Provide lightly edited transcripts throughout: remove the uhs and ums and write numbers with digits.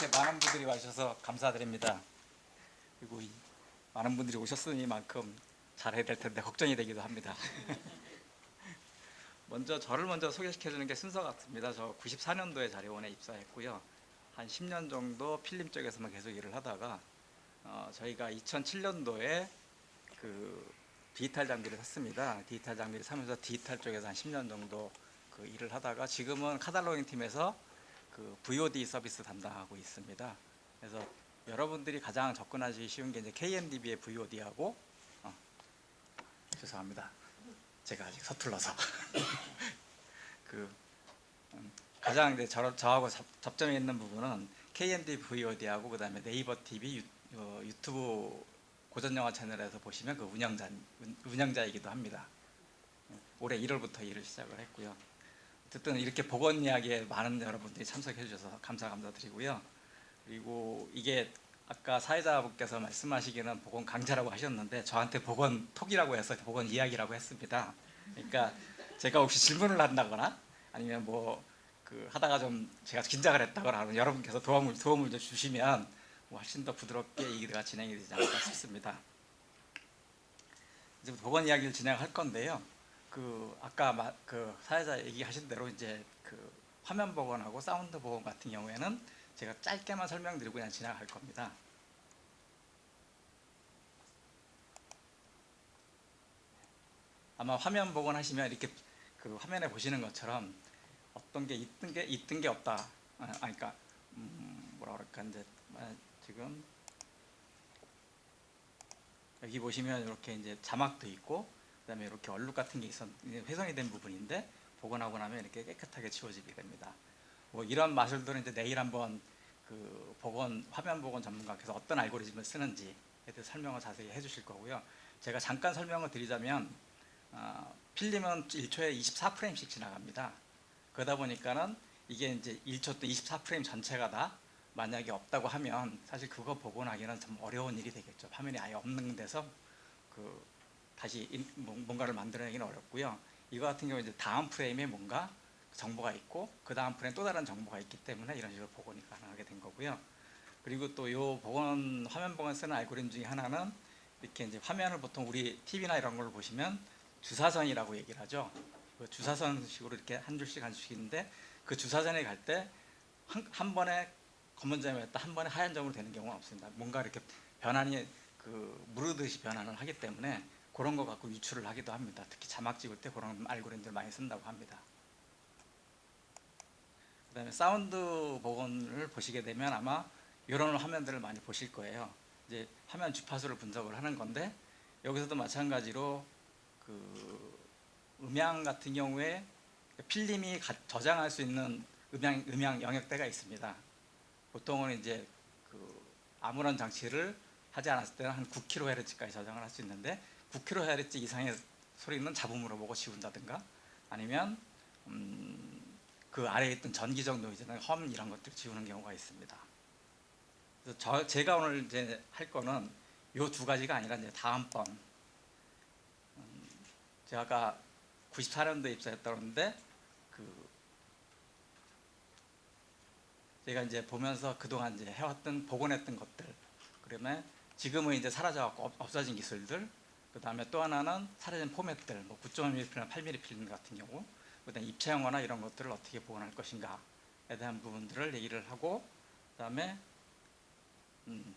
이렇게 많은 분들이 와주셔서 감사드립니다. 그리고 많은 분들이 오셨으니만큼 잘해야 될 텐데 걱정이 되기도 합니다. 저를 먼저 소개시켜주는 게 순서 같습니다. 저 94년도에 자료원에 입사했고요. 한 10년 정도 필름 쪽에서만 계속 일을 하다가 저희가 2007년도에 그 디지털 장비를 샀습니다. 디지털 장비를 사면서 디지털 쪽에서 한 10년 정도 그 일을 하다가 지금은 카탈로깅 팀에서 그 VOD 서비스 담당하고 있습니다. 그래서 여러분들이 가장 접근하기 쉬운 게 이제 KNDB의 VOD하고 죄송합니다. 제가 아직 서툴러서 그 가장 이제 저하고 접점이 있는 부분은 KNDB VOD하고 그다음에 네이버 TV 유튜브 고전 영화 채널에서 보시면 그 운영자이기도 합니다. 올해 1월부터 일을 시작을 했고요. 어쨌든 이렇게 보건 이야기에 많은 여러분들이 참석해 주셔서 감사드리고요. 그리고 이게 아까 사회자분께서 말씀하시기는 보건 강좌라고 하셨는데 저한테 보건 톡이라고 해서 보건 이야기라고 했습니다. 그러니까 제가 혹시 질문을 한다거나 아니면 하다가 좀 제가 긴장을 했다거나 하면 여러분께서 도움을 좀 주시면 훨씬 더 부드럽게 이가 진행이 되지 않을까 싶습니다. 이제 보건 이야기를 진행할 건데요. 아까 사회자 얘기하신 대로 이제 화면 보건하고 사운드 보건 같은 경우에는 제가 짧게만 설명드리고 그냥 지나갈 겁니다. 아마 화면 보건 하시면 이렇게 화면에 보시는 것처럼 어떤 게 있던 게 없다. 그러니까 뭐라 그럴까 이제 지금 여기 보시면 이렇게 이제 자막도 있고 그다음에 이렇게 얼룩 같은 게 훼손이 된 부분인데 복원하고 나면 이렇게 깨끗하게 지워지게 됩니다. 이런 마술들은 이제 내일 한번 화면 복원 전문가께서 어떤 알고리즘을 쓰는지에 대해서 설명을 자세히 해주실 거고요. 제가 잠깐 설명을 드리자면 필름은 1초에 24프레임씩 지나갑니다. 그러다 보니까는 이게 이제 1초 때 24프레임 전체가 다 만약에 없다고 하면 사실 그거 복원하기는 좀 어려운 일이 되겠죠. 화면이 아예 없는 데서 다시 뭔가를 만들어내기는 어렵고요. 이거 같은 경우 이제 다음 프레임에 뭔가 정보가 있고 그 다음 프레임 또 다른 정보가 있기 때문에 이런 식으로 복원이 가능하게 된 거고요. 그리고 또 요 화면 복원 쓰는 알고리즘 중에 하나는 이렇게 이제 화면을 보통 우리 TV나 이런 걸 보시면 주사선이라고 얘기를 하죠. 그 주사선식으로 이렇게 한 줄씩 있는데 그 주사선에 갈 때 한 번에 검은 점이었다 한 번에 하얀 점으로 되는 경우는 없습니다. 뭔가 이렇게 변환이 무르듯이 변환을 하기 때문에 그런 거 갖고 유출을 하기도 합니다. 특히 자막 찍을 때 그런 알고리즘들 많이 쓴다고 합니다. 그 다음에 사운드 복원을 보시게 되면 아마 이런 화면들을 많이 보실 거예요. 이제 화면 주파수를 분석을 하는 건데 여기서도 마찬가지로 음향 같은 경우에 필름이 저장할 수 있는 음향 영역대가 있습니다. 보통은 이제 아무런 장치를 하지 않았을 때는 한 9kHz까지 저장을 할 수 있는데 9kHz 이상의 소리는 잡음으로 보고 지운다든가 아니면 그 아래에 있던 전기적 노이즈나 험 이런 것들 지우는 경우가 있습니다. 그래서 제가 오늘 이제 할 거는 요 두 가지가 아니라 이제 다음번 제가 아까 94년도에 입사했다고 했는데 제가 이제 보면서 그동안 이제 해왔던 복원했던 것들 그러면 지금은 이제 사라져갖고 없어진 기술들 그 다음에 또 하나는 사라진 포맷들 9.5mm나 8mm 필름 같은 경우 그다음에 입체 영화나 이런 것들을 어떻게 복원할 것인가에 대한 부분들을 얘기를 하고 그 다음에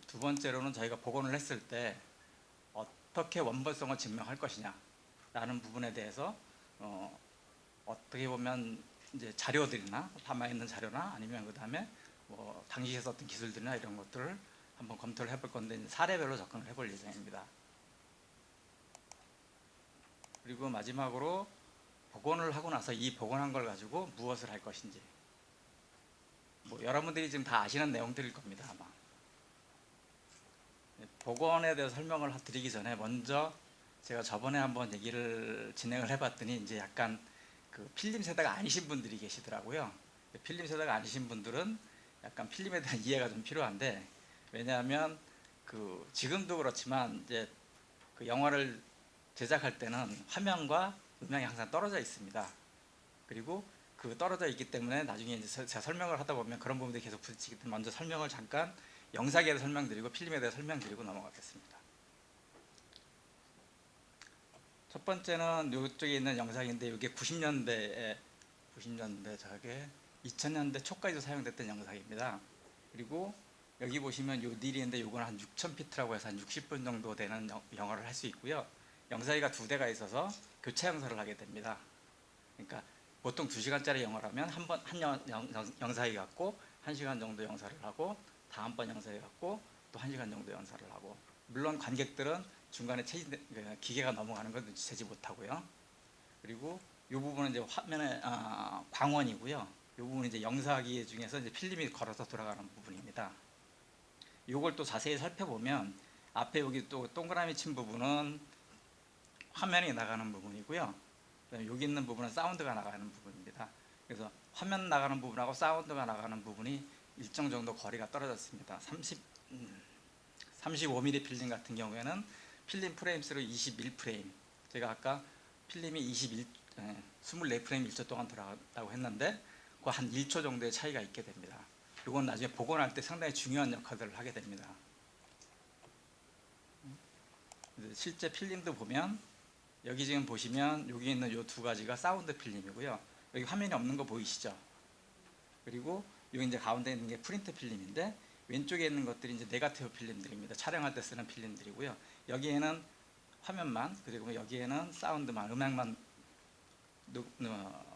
두 번째로는 저희가 복원을 했을 때 어떻게 원본성을 증명할 것이냐 라는 부분에 대해서 어떻게 보면 이제 자료들이나 담아있는 자료나 아니면 그 다음에 당시에 썼던 기술들이나 이런 것들을 한번 검토를 해볼 건데 사례별로 접근을 해볼 예정입니다. 그리고 마지막으로 복원을 하고 나서 이 복원한 걸 가지고 무엇을 할 것인지 여러분들이 지금 다 아시는 내용들일 겁니다. 아마 복원에 대해서 설명을 드리기 전에 먼저 제가 저번에 한번 진행을 해봤더니 이제 약간 필름 세대가 아니신 분들이 계시더라고요. 필름 세대가 아니신 분들은 약간 필름에 대한 이해가 좀 필요한데 왜냐하면 지금도 그렇지만 이제 영화를 제작할 때는 화면과 음향이 항상 떨어져 있습니다. 그리고 그 떨어져 있기 때문에 나중에 이제 제가 설명을 하다 보면 그런 부분들이 계속 부딪히기 때문에 먼저 설명을 잠깐 영상에 대해서 설명드리고 필름에 대해서 설명드리고 넘어가겠습니다. 첫 번째는 이쪽에 있는 영상인데 이게 90년대 저게 2000년대 초까지도 사용됐던 영상입니다. 그리고 여기 보시면 요 닐인데 요거는 한 6000피트라고 해서 한 60분 정도 되는 영화를 할 수 있고요. 영상기가 두 대가 있어서 교차 영상을 하게 됩니다. 그러니까 보통 2시간짜리 영화라면 한 영상이 갖고 1시간 정도 영상을 하고 다음번 영상이 갖고 또 1시간 정도 영상을 하고, 물론 관객들은 중간에 기계가 넘어가는 걸 눈치채지 못하고요. 그리고 이 부분은 이제 화면의 광원이고요. 이 부분은 이제 영상기 중에서 이제 필름이 걸어서 돌아가는 부분입니다. 이걸 또 자세히 살펴보면 앞에 여기 또 동그라미 친 부분은 화면이 나가는 부분이고요. 여기 있는 부분은 사운드가 나가는 부분입니다. 그래서 화면 나가는 부분하고 사운드가 나가는 부분이 일정 정도 거리가 떨어졌습니다. 35mm 필름 같은 경우에는 필름 프레임 수로 21프레임, 제가 아까 필름이 24프레임 1초 동안 들어갔다고 했는데 그 한 1초 정도의 차이가 있게 됩니다. 이건 나중에 복원할 때 상당히 중요한 역할을 하게 됩니다. 실제 필름도 보면 여기 지금 보시면 여기 있는 이 두 가지가 사운드 필름이고요. 여기 화면이 없는 거 보이시죠? 그리고 여기 이제 가운데 있는 게 프린트 필름인데 왼쪽에 있는 것들이 이제 네가티브 필름들입니다. 촬영할 때 쓰는 필름들이고요. 여기에는 화면만, 그리고 여기에는 사운드만, 음악만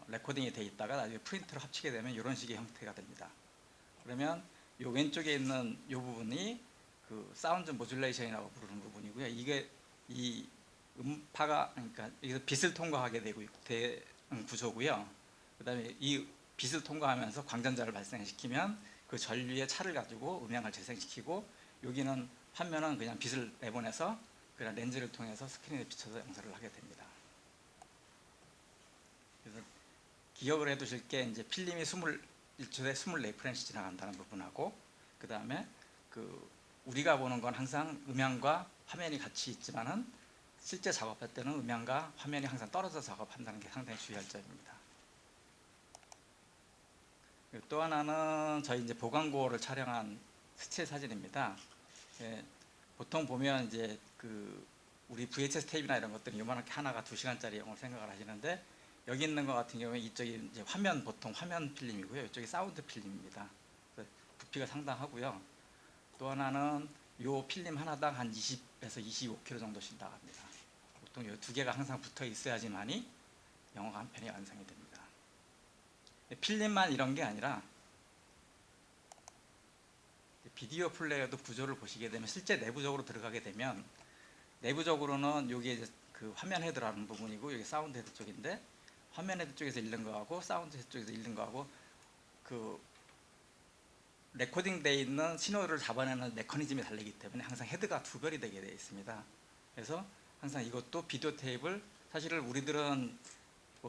레코딩이 돼 있다가 나중에 프린트로 합치게 되면 이런 식의 형태가 됩니다. 그러면 이 왼쪽에 있는 이 부분이 그 사운드 모듈레이션이라고 부르는 부분이고요. 이게 이 음파가, 그러니까 여기서 빛을 통과하게 되는 구조고요. 그다음에 이 빛을 통과하면서 광전자를 발생시키면 그 전류의 차를 가지고 음향을 재생시키고, 여기는 화면은 그냥 빛을 내보내서 그냥 렌즈를 통해서 스크린에 비춰서 영상을 하게 됩니다. 그래서 기억을 해두실 게 이제 필름이 1초에 24프레임씩 지나간다는 부분하고, 그 다음에 우리가 보는 건 항상 음향과 화면이 같이 있지만은 실제 작업할 때는 음향과 화면이 항상 떨어져 작업한다는 게 상당히 중요한 점입니다. 또 하나는 저희 이제 보관고를 촬영한 스틸 사진입니다. 보통 보면 이제 우리 VHS 테이프나 이런 것들은 요만하게 하나가 2시간짜리 영화를 생각을 하시는데, 여기 있는 것 같은 경우에 이쪽이 이제 보통 화면 필름이고요. 이쪽이 사운드 필름입니다. 부피가 상당하고요. 또 하나는 요 필름 하나당 한 20에서 25kg 정도씩 나갑니다. 보통 이 두 개가 항상 붙어 있어야지만이 영화가 한 편이 완성이 됩니다. 필름만 이런 게 아니라 비디오 플레이어도 구조를 보시게 되면 실제 내부적으로 들어가게 되면, 내부적으로는 여기 이제 그 화면 헤드라는 부분이고 여기 사운드 헤드 쪽인데, 화면 헤드 쪽에서 읽는 거하고 사운드 헤드 쪽에서 읽는 거하고 레코딩 돼 있는 신호를 잡아내는 메커니즘이 다르기 때문에 항상 헤드가 두 별이 되게 되어 있습니다. 그래서 항상 이것도 비디오 테이프를, 사실은 우리들은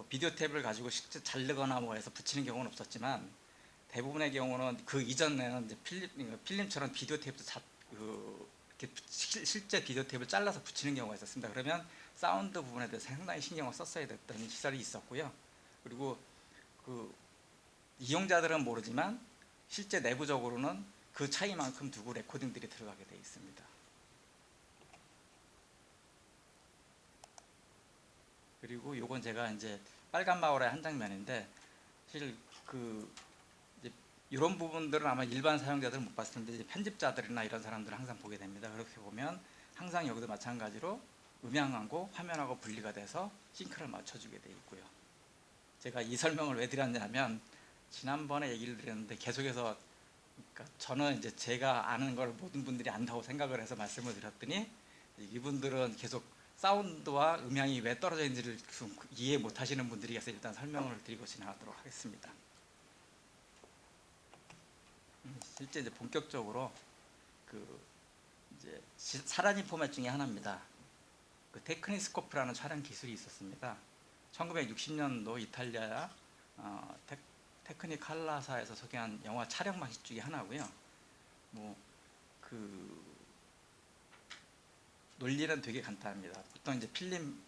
비디오 테이프를 가지고 실제 자르거나 뭐 해서 붙이는 경우는 없었지만, 대부분의 경우는 그 이전에는 이제 필름처럼 비디오 테이프도 실제 비디오 테이프를 잘라서 붙이는 경우가 있었습니다. 그러면 사운드 부분에 대해서 상당히 신경을 썼어야 됐던 시절이 있었고요. 그리고 이용자들은 모르지만 실제 내부적으로는 그 차이만큼 두고 레코딩들이 들어가게 되어 있습니다. 그리고 요건 제가 이제 빨간 마을의 한 장면인데, 사실 이런 부분들은 아마 일반 사용자들은 못 봤을 텐데, 이제 편집자들이나 이런 사람들은 항상 보게 됩니다. 그렇게 보면 항상 여기도 마찬가지로 음향하고 화면하고 분리가 돼서 싱크를 맞춰주게 되어 있고요. 제가 이 설명을 왜 드렸냐면, 지난번에 얘기를 드렸는데 계속해서, 그러니까 저는 이제 제가 아는 걸 모든 분들이 안다고 생각을 해서 말씀을 드렸더니, 이분들은 계속 사운드와 음향이 왜 떨어져 있는지를 이해 못 하시는 분들이 계서 일단 설명을 드리고 지나가도록 하겠습니다. 실제 이제 본격적으로 이제 사라진 포맷 중에 하나입니다. 테크니스코프라는 촬영 기술이 있었습니다. 1960년도 이탈리아 테크니칼라사에서 소개한 영화 촬영 방식 중에 하나고요. 논리는 되게 간단합니다. 보통 이제 필름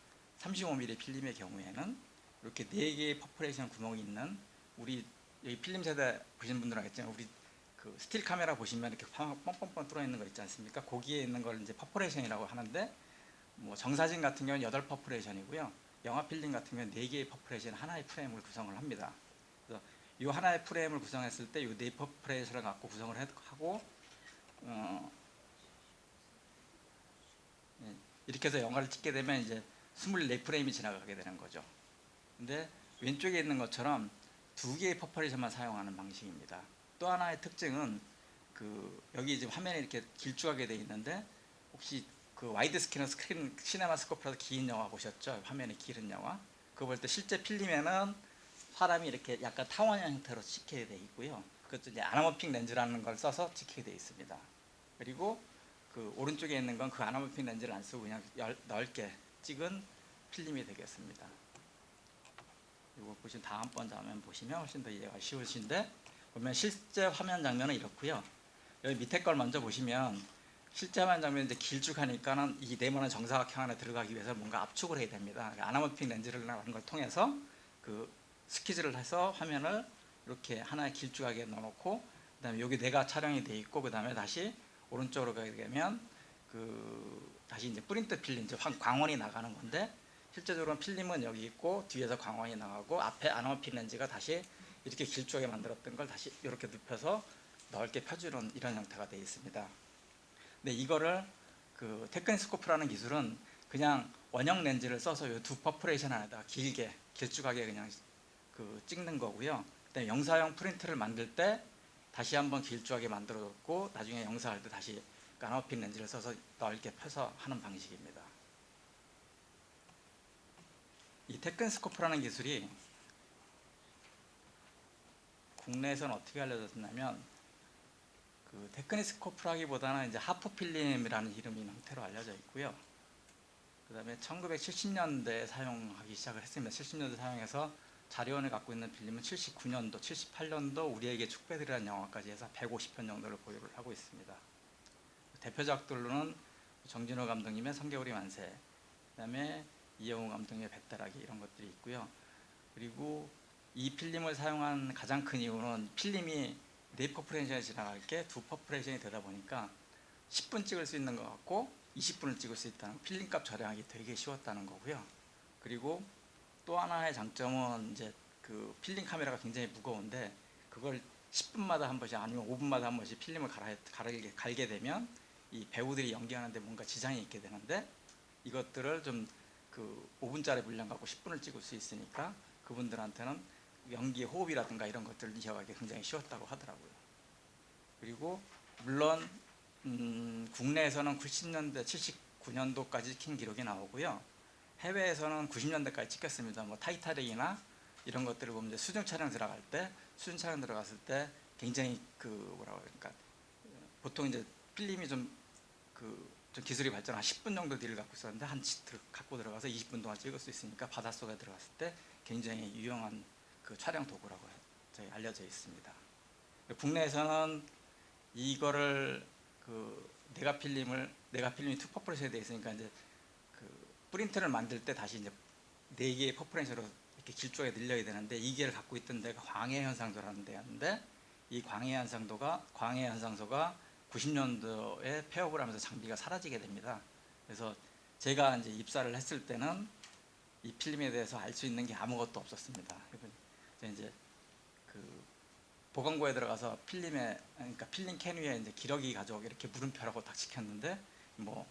35mm 필름의 경우에는 이렇게 4개의 퍼포레이션 구멍이 있는 우리 여기 필름 세대 보신 분들은 알겠지만 우리 그 스틸 카메라 보시면 이렇게 뻥뻥뻥 뚫어 있는 거 있지 않습니까? 거기에 있는 걸 이제 퍼포레이션이라고 하는데 뭐 정사진 같은 경우는 8 퍼포레이션이고요. 영화 필름 같은 경우는 4개의 퍼포레이션 하나의 프레임을 구성을 합니다. 그래서 이 하나의 프레임을 구성했을 때 이 4 퍼포레이션을 갖고 구성을 하고 이렇게 해서 영화를 찍게 되면 이제 24프레임이 지나가게 되는 거죠. 근데 왼쪽에 있는 것처럼 2개의 퍼포레이션만 사용하는 방식입니다. 또 하나의 특징은 그 여기 이제 화면에 이렇게 길쭉하게 되어 있는데 혹시 그 와이드 스크린 시네마스코프라서 긴 영화 보셨죠? 화면이 길은 영화. 그거 볼 때 실제 필름에는 사람이 이렇게 약간 타원형 형태로 찍히게 되어 있고요. 그것도 이제 아나모픽 렌즈라는 걸 써서 찍히게 되어 있습니다. 그리고 그 오른쪽에 있는 건 그 아나모픽 렌즈를 안 쓰고 그냥 넓게 찍은 필름이 되겠습니다. 이거 보시면 다음번 장면 보시면 훨씬 더 이해가 쉬우신데 보면 실제 화면 장면은 이렇고요. 여기 밑에 걸 먼저 보시면 실제 화면 장면이 이제 길쭉하니까는 이 네모난 정사각형 안에 들어가기 위해서 뭔가 압축을 해야 됩니다. 아나모픽 렌즈를 하는 걸 통해서 그 스키즈를 해서 화면을 이렇게 하나의 길쭉하게 넣어놓고 그다음에 여기 내가 촬영이 돼 있고 그다음에 다시 오른쪽으로 가게 되면 그 다시 이제 프린트 필름 이제 광원이 나가는 건데 실제적으로 필름은 여기 있고 뒤에서 광원이 나가고 앞에 아나모픽 렌즈가 다시 이렇게 길쭉하게 만들었던 걸 다시 이렇게 눕혀서 넓게 펴주는 이런 형태가 되어 있습니다. 근데 이거를 그 테크니스코프라는 기술은 그냥 원형 렌즈를 써서 이 2 퍼포레이션 안에다가 길게 길쭉하게 그냥 그 찍는 거고요. 그다음에 영사용 프린트를 만들 때 다시 한번 길쭉하게 만들어줬고 나중에 영사할 때 다시 아나모픽 렌즈를 써서 넓게 펴서 하는 방식입니다. 이 테크니스코프라는 기술이 국내에서는 어떻게 알려졌냐면 그 테크니스코프라기보다는 이제 하프 필름이라는 이름이 형태로 알려져 있고요. 그다음에 1970년대에 사용하기 시작을 했습니다. 70년대 사용해서 자료원을 갖고 있는 필름은 79년도, 78년도 우리에게 축배들이라는 영화까지 해서 150편 정도를 보유를 하고 있습니다. 대표작들로는 정진호 감독님의 성겨울이 만세, 그다음에 이영우 감독님의 배따라기 이런 것들이 있고요. 그리고 이 필름을 사용한 가장 큰 이유는 필름이 4 퍼포레이션이 지나갈 게 2 퍼포레이션이 되다 보니까 10분 찍을 수 있는 것 같고 20분을 찍을 수 있다는 필름값 절약이 되게 쉬웠다는 거고요. 그리고 또 하나의 장점은 이제 그 필름 카메라가 굉장히 무거운데 그걸 10분마다 한 번씩 아니면 5분마다 한 번씩 필름을 갈게 되면 이 배우들이 연기하는데 뭔가 지장이 있게 되는데 이것들을 좀 그 5분짜리 분량 갖고 10분을 찍을 수 있으니까 그분들한테는 연기 호흡이라든가 이런 것들을 이해하기 굉장히 쉬웠다고 하더라고요. 그리고 물론 국내에서는 90년대 79년도까지 찍힌 기록이 나오고요. 해외에서는 90년대까지 찍혔습니다. 뭐 타이타닉이나 이런 것들을 보면 이제 수중 촬영 들어갈 때 수중 촬영 들어갔을 때 굉장히 그 뭐라고 그러니까 보통 이제 필름이 좀 기술이 발전 한 10분 정도 딜을 갖고 있었는데 갖고 들어가서 20분 동안 찍을 수 있으니까 바닷속에 들어갔을 때 굉장히 유용한 그 촬영 도구라고 저희 알려져 있습니다. 국내에서는 이거를 그 내가 필름이 2 퍼포레이션이 되어 있으니까 이제 그 프린트를 만들 때 다시 이제 4개의 퍼포레이션으로 이렇게 길쭉하게 늘려야 되는데 이 기계를 갖고 있던 데가 광해현상소라는 데였는데 이 광해현상소가 90년도에 폐업을 하면서 장비가 사라지게 됩니다. 그래서 제가 이제 입사를 했을 때는 이 필름에 대해서 알 수 있는 게 아무것도 없었습니다. 이제 그 보건고에 들어가서 그러니까 필름 캔 위에 이제 기러기 가져오기 이렇게 물음표라고 딱 찍혔는데 뭐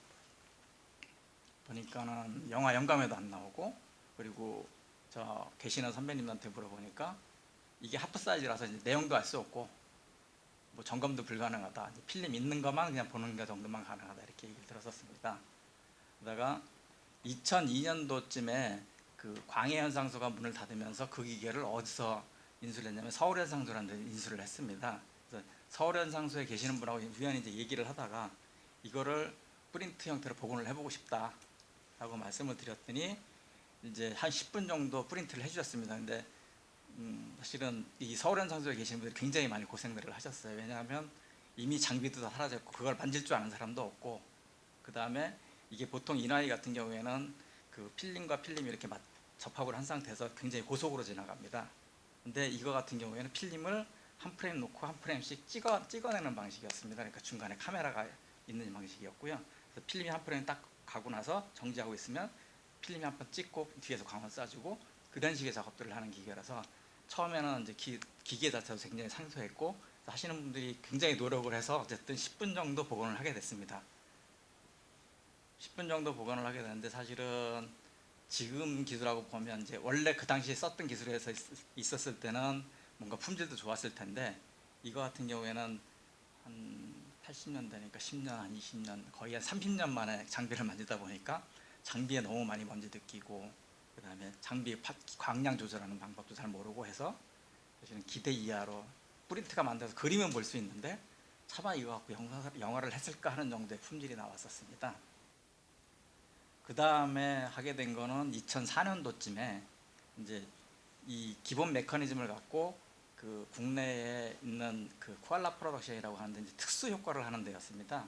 보니까는 영화 영감에도 안 나오고 그리고 저 계시는 선배님한테 물어보니까 이게 하프 사이즈라서 이제 내용도 알 수 없고 뭐 점검도 불가능하다. 이제 필름 있는 것만 그냥 보는 것 정도만 가능하다 이렇게 얘기를 들었었습니다. 그러다가 2002년도쯤에 그 광해현상소가 문을 닫으면서 그 기계를 어디서 인수를 했냐면 서울현상소라는 데 인수를 했습니다. 그래서 서울현상소에 계시는 분하고 우연히 이제 얘기를 하다가 이거를 프린트 형태로 복원을 해보고 싶다라고 말씀을 드렸더니 이제 한 10분 정도 프린트를 해주셨습니다. 근데 사실은 이 서울현상소에 계시는 분들이 굉장히 많이 고생들을 하셨어요. 왜냐하면 이미 장비도 다 사라졌고 그걸 만질 줄 아는 사람도 없고 그 다음에 이게 보통 이 나이 같은 경우에는 그 필름과 필름이 이렇게 접합을 한 상태에서 굉장히 고속으로 지나갑니다. 근데 이거 같은 경우에는 필름을 한 프레임 놓고 한 프레임씩 찍어내는 방식이었습니다. 그러니까 중간에 카메라가 있는 방식이었고요. 그래서 필름이 한 프레임 딱 가고 나서 정지하고 있으면 필름이 한 번 찍고 뒤에서 광원 쏴주고 그런 식의 작업들을 하는 기계라서 처음에는 이제 기계 자체도 굉장히 생소했고 하시는 분들이 굉장히 노력을 해서 어쨌든 10분 정도 복원을 하게 됐습니다. 10분 정도 복원을 하게 되는데 사실은 지금 기술하고 보면 이제 원래 그 당시에 썼던 기술에서 있었을 때는 뭔가 품질도 좋았을 텐데 이거 같은 경우에는 한 80년대니까 10년, 한 20년, 거의 한 30년 만에 장비를 만들다 보니까 장비에 너무 많이 먼지 느끼고 그 다음에 장비 광량 조절하는 방법도 잘 모르고 해서 사실은 기대 이하로 프린트가 만들어서 그림은 볼 수 있는데 차마 이거 갖고 영화를 했을까 하는 정도의 품질이 나왔었습니다. 그 다음에 하게 된 거는 2004년도쯤에 이제 이 기본 메커니즘을 갖고 그 국내에 있는 그 코알라 프로덕션이라고 하는데 이제 특수 효과를 하는 데였습니다.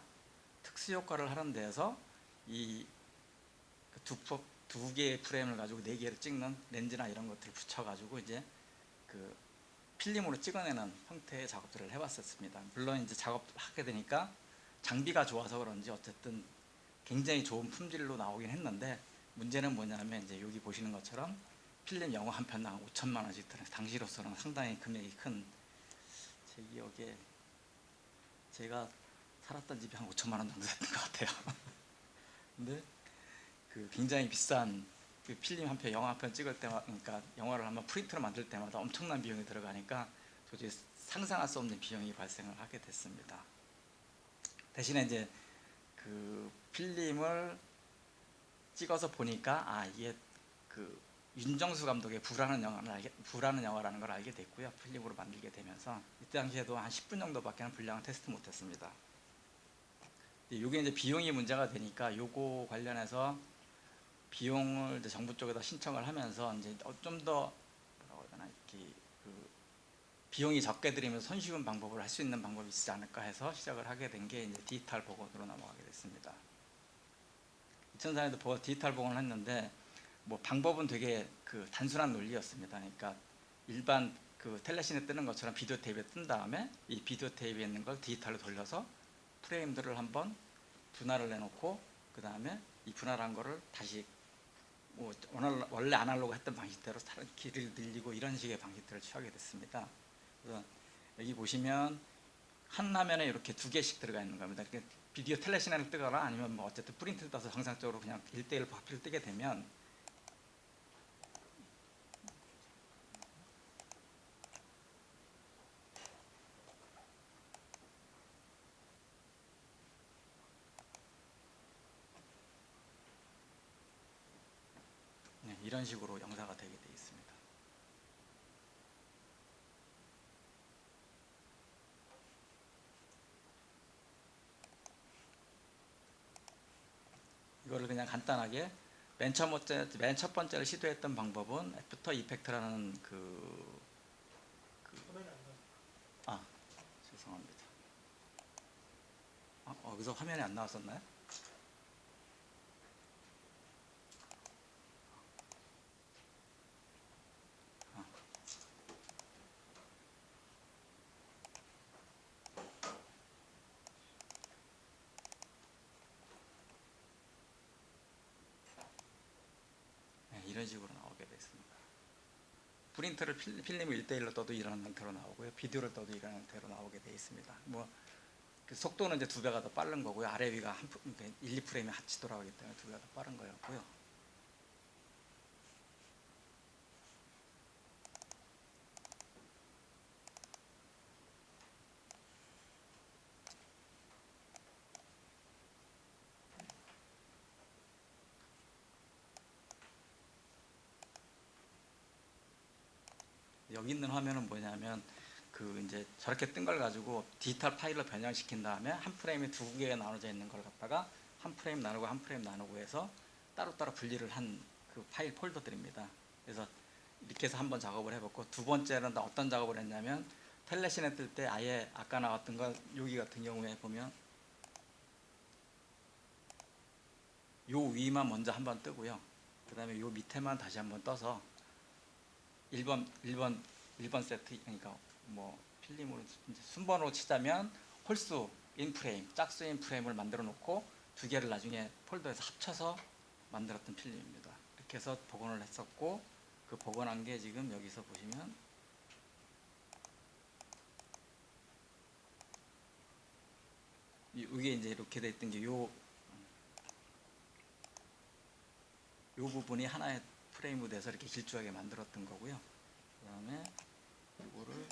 특수 효과를 하는 데에서 이 두 개의 프레임을 가지고 네 개를 찍는 렌즈나 이런 것들을 붙여가지고 이제 그 필름으로 찍어내는 형태의 작업들을 해봤었습니다. 물론 이제 작업을 하게 되니까 장비가 좋아서 그런지 어쨌든 굉장히 좋은 품질로 나오긴 했는데 문제는 뭐냐면 이제 여기 보시는 것처럼 필름 영화 한 편당 5천만 원씩 들어서 당시로서는 상당히 금액이 큰, 제 기억에 제가 살았던 집이 한 5천만 원 정도 됐던 것 같아요. 근데 그 굉장히 비싼 그 필름 한 편, 영화 한 편 찍을 때마다, 그러니까 영화를 한번 프린트로 만들 때마다 엄청난 비용이 들어가니까 도저히 상상할 수 없는 비용이 발생을 하게 됐습니다. 대신에 이제 그 필름을 찍어서 보니까 이게 그 윤정수 감독의 불하는 영화라는 걸 알게 됐고요. 필름으로 만들게 되면서 이때 당시에도 한 10분 정도밖에 분량을 테스트 못했습니다. 이게 이제 비용이 문제가 되니까 요거 관련해서 비용을 이제 정부 쪽에다 신청을 하면서 이제 좀 더 뭐라고 해야 되나 이렇게 그 비용이 적게 들이면서 손쉬운 방법을 할 수 있는 방법이 있지 않을까 해서 시작을 하게 된 게 이제 디지털 복원으로 넘어가게 됐습니다. 2004년도 디지털 복원을 했는데 뭐 방법은 되게 그 단순한 논리였습니다. 그러니까 일반 그 텔레신에 뜨는 것처럼 비디오 테이프에 뜬 다음에 이 비디오 테이프에 있는 걸 디지털로 돌려서 프레임들을 한번 분할을 해놓고 그 다음에 이 분할한 거를 다시 뭐 원래 아날로그 했던 방식대로 길이를 늘리고 이런 식의 방식들을 취하게 됐습니다. 그래서 여기 보시면 한 화면에 이렇게 두 개씩 들어가 있는 겁니다. 비디오 텔레시나를 뜨거나 아니면 뭐 어쨌든 프린트를 떠서 정상적으로 그냥 1대1 파피를 뜨게 되면 이런 식으로 영사가 되게 되어 있습니다. 이거를 그냥 간단하게 맨 첫 번째로 시도했던 방법은 애프터 이펙트라는 죄송합니다. 여기서 화면이 안 나왔었나요? 이런 식으로 나오게 됐습니다. 프린트를 필름을 1대1로 떠도 이런 형태로 나오고요. 비디오를 떠도 이런 형태로 나오게 되어 있습니다. 그 속도는 이제 2배가 더 빠른 거고요. 아래 위가 1, 2프레임이 같이 돌아가기 때문에 2배가 더 빠른 거였고요. 여기 있는 화면은 뭐냐면 그 이제 저렇게 뜬 걸 가지고 디지털 파일로 변형시킨 다음에 한 프레임이 두 개가 나눠져 있는 걸 갖다가 한 프레임 나누고 한 프레임 나누고 해서 따로따로 분리를 한 그 파일 폴더들입니다. 그래서 이렇게 해서 한번 작업을 해봤고 두 번째는 어떤 작업을 했냐면 텔레신에 뜰 때 아예 아까 나왔던 거 여기 같은 경우에 보면 요 위만 먼저 한번 뜨고요. 그 다음에 요 밑에만 다시 한번 떠서 1번 1번 세트, 그러니까 뭐 필름으로 이제 순번으로 치자면 홀수 인프레임, 짝수 인프레임을 만들어 놓고 두 개를 나중에 폴더에서 합쳐서 만들었던 필름입니다. 이렇게 해서 복원을 했었고, 그 복원한 게 지금 여기서 보시면 이게 이제 이렇게 돼 있던 게 요 부분이 하나의 프레임으로 돼서 이렇게 길쭉하게 만들었던 거고요. 그 다음에 이거를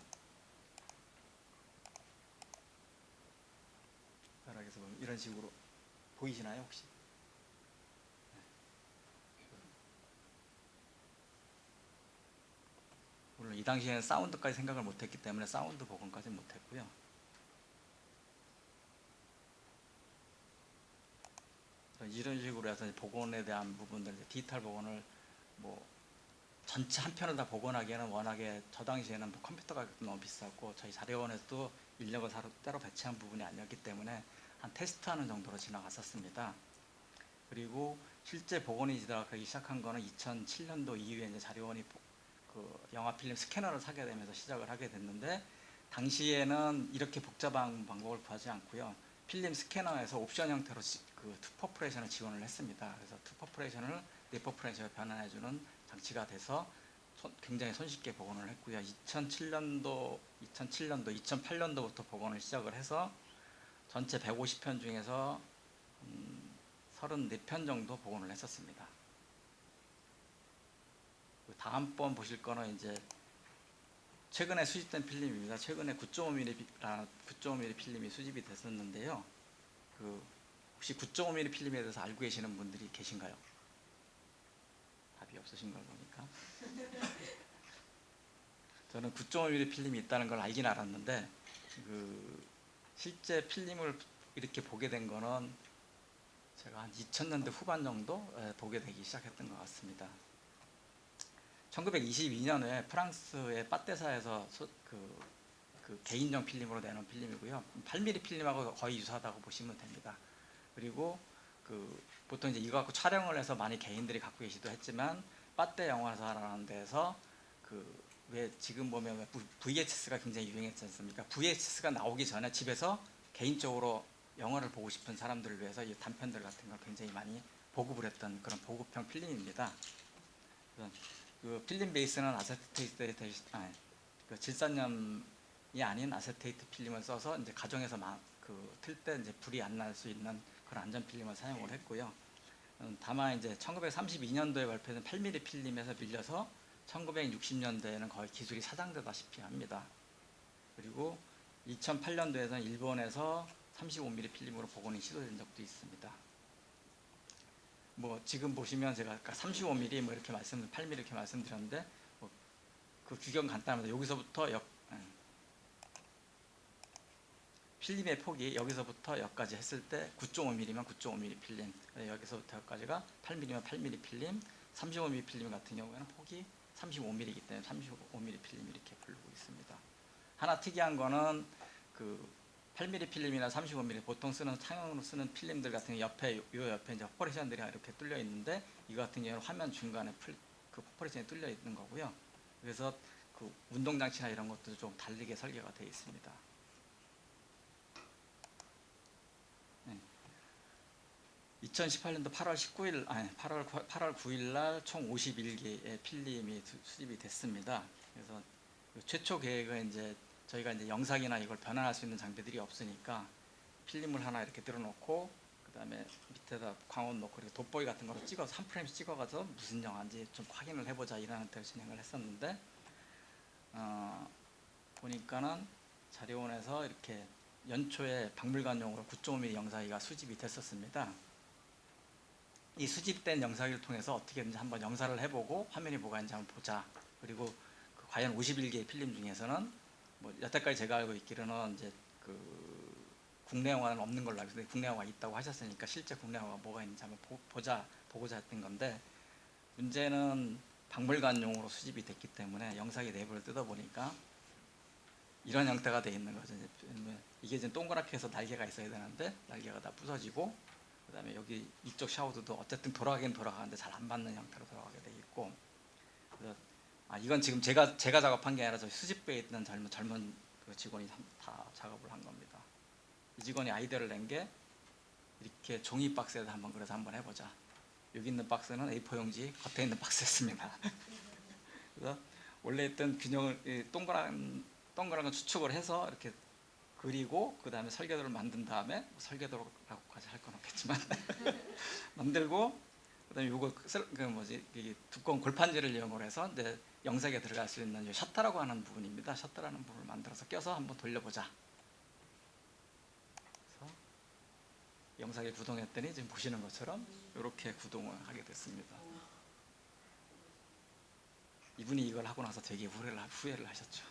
가락에서 보면 이런 식으로 보이시나요 혹시? 물론 이 당시에는 사운드까지 생각을 못했기 때문에 사운드 복원까지는 못했고요. 이런 식으로 해서 복원에 대한 부분들, 디지털 복원을 뭐 전체 한 편을 다 복원하기에는 워낙에 저 당시에는 뭐 컴퓨터 가격도 너무 비쌌고 저희 자료원에서도 인력을 따로 배치한 부분이 아니었기 때문에 한 테스트하는 정도로 지나갔었습니다. 그리고 실제 복원이 시작하기 시작한 거는 2007년도 이후에 이제 자료원이 그 영화 필름 스캐너를 사게 되면서 시작을 하게 됐는데, 당시에는 이렇게 복잡한 방법을 구하지 않고요. 필름 스캐너에서 옵션 형태로 그 투퍼프레이션을 지원을 했습니다. 그래서 투퍼프레이션을 리퍼프레이션으로 변환해주는 장치가 돼서 굉장히 손쉽게 복원을 했고요. 2007년도, 2008년도부터 복원을 시작을 해서 전체 150편 중에서 34편 정도 복원을 했었습니다. 다음번 보실 거는 이제 최근에 수집된 필름입니다. 최근에 9.5mm 필름이 수집이 됐었는데요. 혹시 9.5mm 필름에 대해서 알고 계시는 분들이 계신가요? 답이 없으신 걸 보니까. 저는 9.5mm 필름이 있다는 걸 알긴 알았는데, 실제 필름을 이렇게 보게 된 거는 제가 한 2000년대 후반 정도 보게 되기 시작했던 것 같습니다. 1922년에 프랑스의 빠떼사에서 그 개인용 필름으로 내놓은 필름이고요. 8mm 필름하고 거의 유사하다고 보시면 됩니다. 그리고 보통 이제 이거 갖고 촬영을 해서 많이 개인들이 갖고 계시도 했지만, 빠떼 영화사라는 데서 왜 지금 보면 VHS가 굉장히 유행했지 않습니까? VHS가 나오기 전에 집에서 개인적으로 영화를 보고 싶은 사람들을 위해서 이 단편들 같은 걸 굉장히 많이 보급을 했던 그런 보급형 필름입니다. 그 필름 베이스는 아세테이트, 그 질산염이 아닌 아세테이트 필름을 써서 이제 가정에서 틀 때 이제 불이 안 날 수 있는 그런 안전 필름을 사용을 했고요. 다만 이제 1932년도에 발표된 8mm 필름에서 밀려서 1960년대에는 거의 기술이 사장되다시피 합니다. 그리고 2008년도에는 일본에서 35mm 필름으로 복원이 시도된 적도 있습니다. 뭐 지금 보시면 제가 아까 35mm 뭐 이렇게 8mm 이렇게 말씀드렸는데, 그 규격 간단합니다. 여기서부터 필름의 폭이 여기서부터 여기까지 했을 때 9.5mm면 9.5mm 필름, 여기서부터 여기까지가 8mm면 8mm 필름, 35mm 필름 같은 경우에는 폭이 35mm이기 때문에 35mm 필름 이렇게 부르고 있습니다. 하나 특이한 거는 8mm 필름이나 35mm 보통 상용으로 쓰는 필름들 같은 경우 옆에 이제 퍼포레이션들이 이렇게 뚫려 있는데, 이거 같은 경우는 화면 중간에 그 퍼포레이션이 뚫려 있는 거고요. 그래서 운동 장치나 이런 것도 좀 다르게 설계가 되어 있습니다. 2018년도 8월 9일 날 총 51개의 필름이 수집이 됐습니다. 그래서 최초 계획은 이제 저희가 이제 영상이나 이걸 변환할 수 있는 장비들이 없으니까 필름을 하나 이렇게 들어놓고, 그 다음에 밑에다 광원 놓고 이렇게 돋보기 같은 거로 찍어서 한 프레임씩 찍어가서 무슨 영화인지 좀 확인을 해보자 이런 형태로 진행을 했었는데, 보니까는 자료원에서 이렇게 연초에 박물관용으로 9.5mm 영상기가 수집이 됐었습니다. 이 수집된 영상기를 통해서 어떻게든지 한번 영사를 해보고 화면이 뭐가 있는지 한번 보자. 그리고 과연 51개의 필름 중에서는 뭐 여태까지 제가 알고 있기로는 이제 국내 영화는 없는 걸로 알고 있는데, 국내 영화 있다고 하셨으니까 실제 국내 영화가 뭐가 있는지 한번 보고자 했던 건데, 문제는 박물관용으로 수집이 됐기 때문에 영상기 내부를 뜯어보니까 이런 형태가 되어 있는 거죠. 이게 이제 동그랗게 해서 날개가 있어야 되는데 날개가 다 부서지고, 그 다음에 여기 이쪽 샤우드도 어쨌든 돌아가긴 돌아가는데 잘 안 맞는 형태로 돌아가게 되어 있고, 그래서 이건 지금 제가 작업한 게 아니라 저희 수집부에 있는 젊은 그 직원이 다 작업을 한 겁니다. 이 직원이 아이디어를 낸 게 이렇게 종이 박스에다 그래서 한번 해보자. 여기 있는 박스는 A4 용지, 겉에 있는 박스였습니다. 그래서 원래 있던 균형을 동그란 건 추측을 해서 이렇게 그리고 그 다음에 설계도를 만든 다음에 설계도라고까지 할 건 없겠지만 만들고 그다음에 요거 이 두꺼운 골판지를 이용을 해서 이제 영상에 들어갈 수 있는 셔터라고 하는 부분입니다. 셔터라는 부분을 만들어서 껴서 한번 돌려보자. 그래서 영상에 구동했더니 지금 보시는 것처럼 이렇게 구동을 하게 됐습니다. 이분이 이걸 하고 나서 되게 후회를 하셨죠.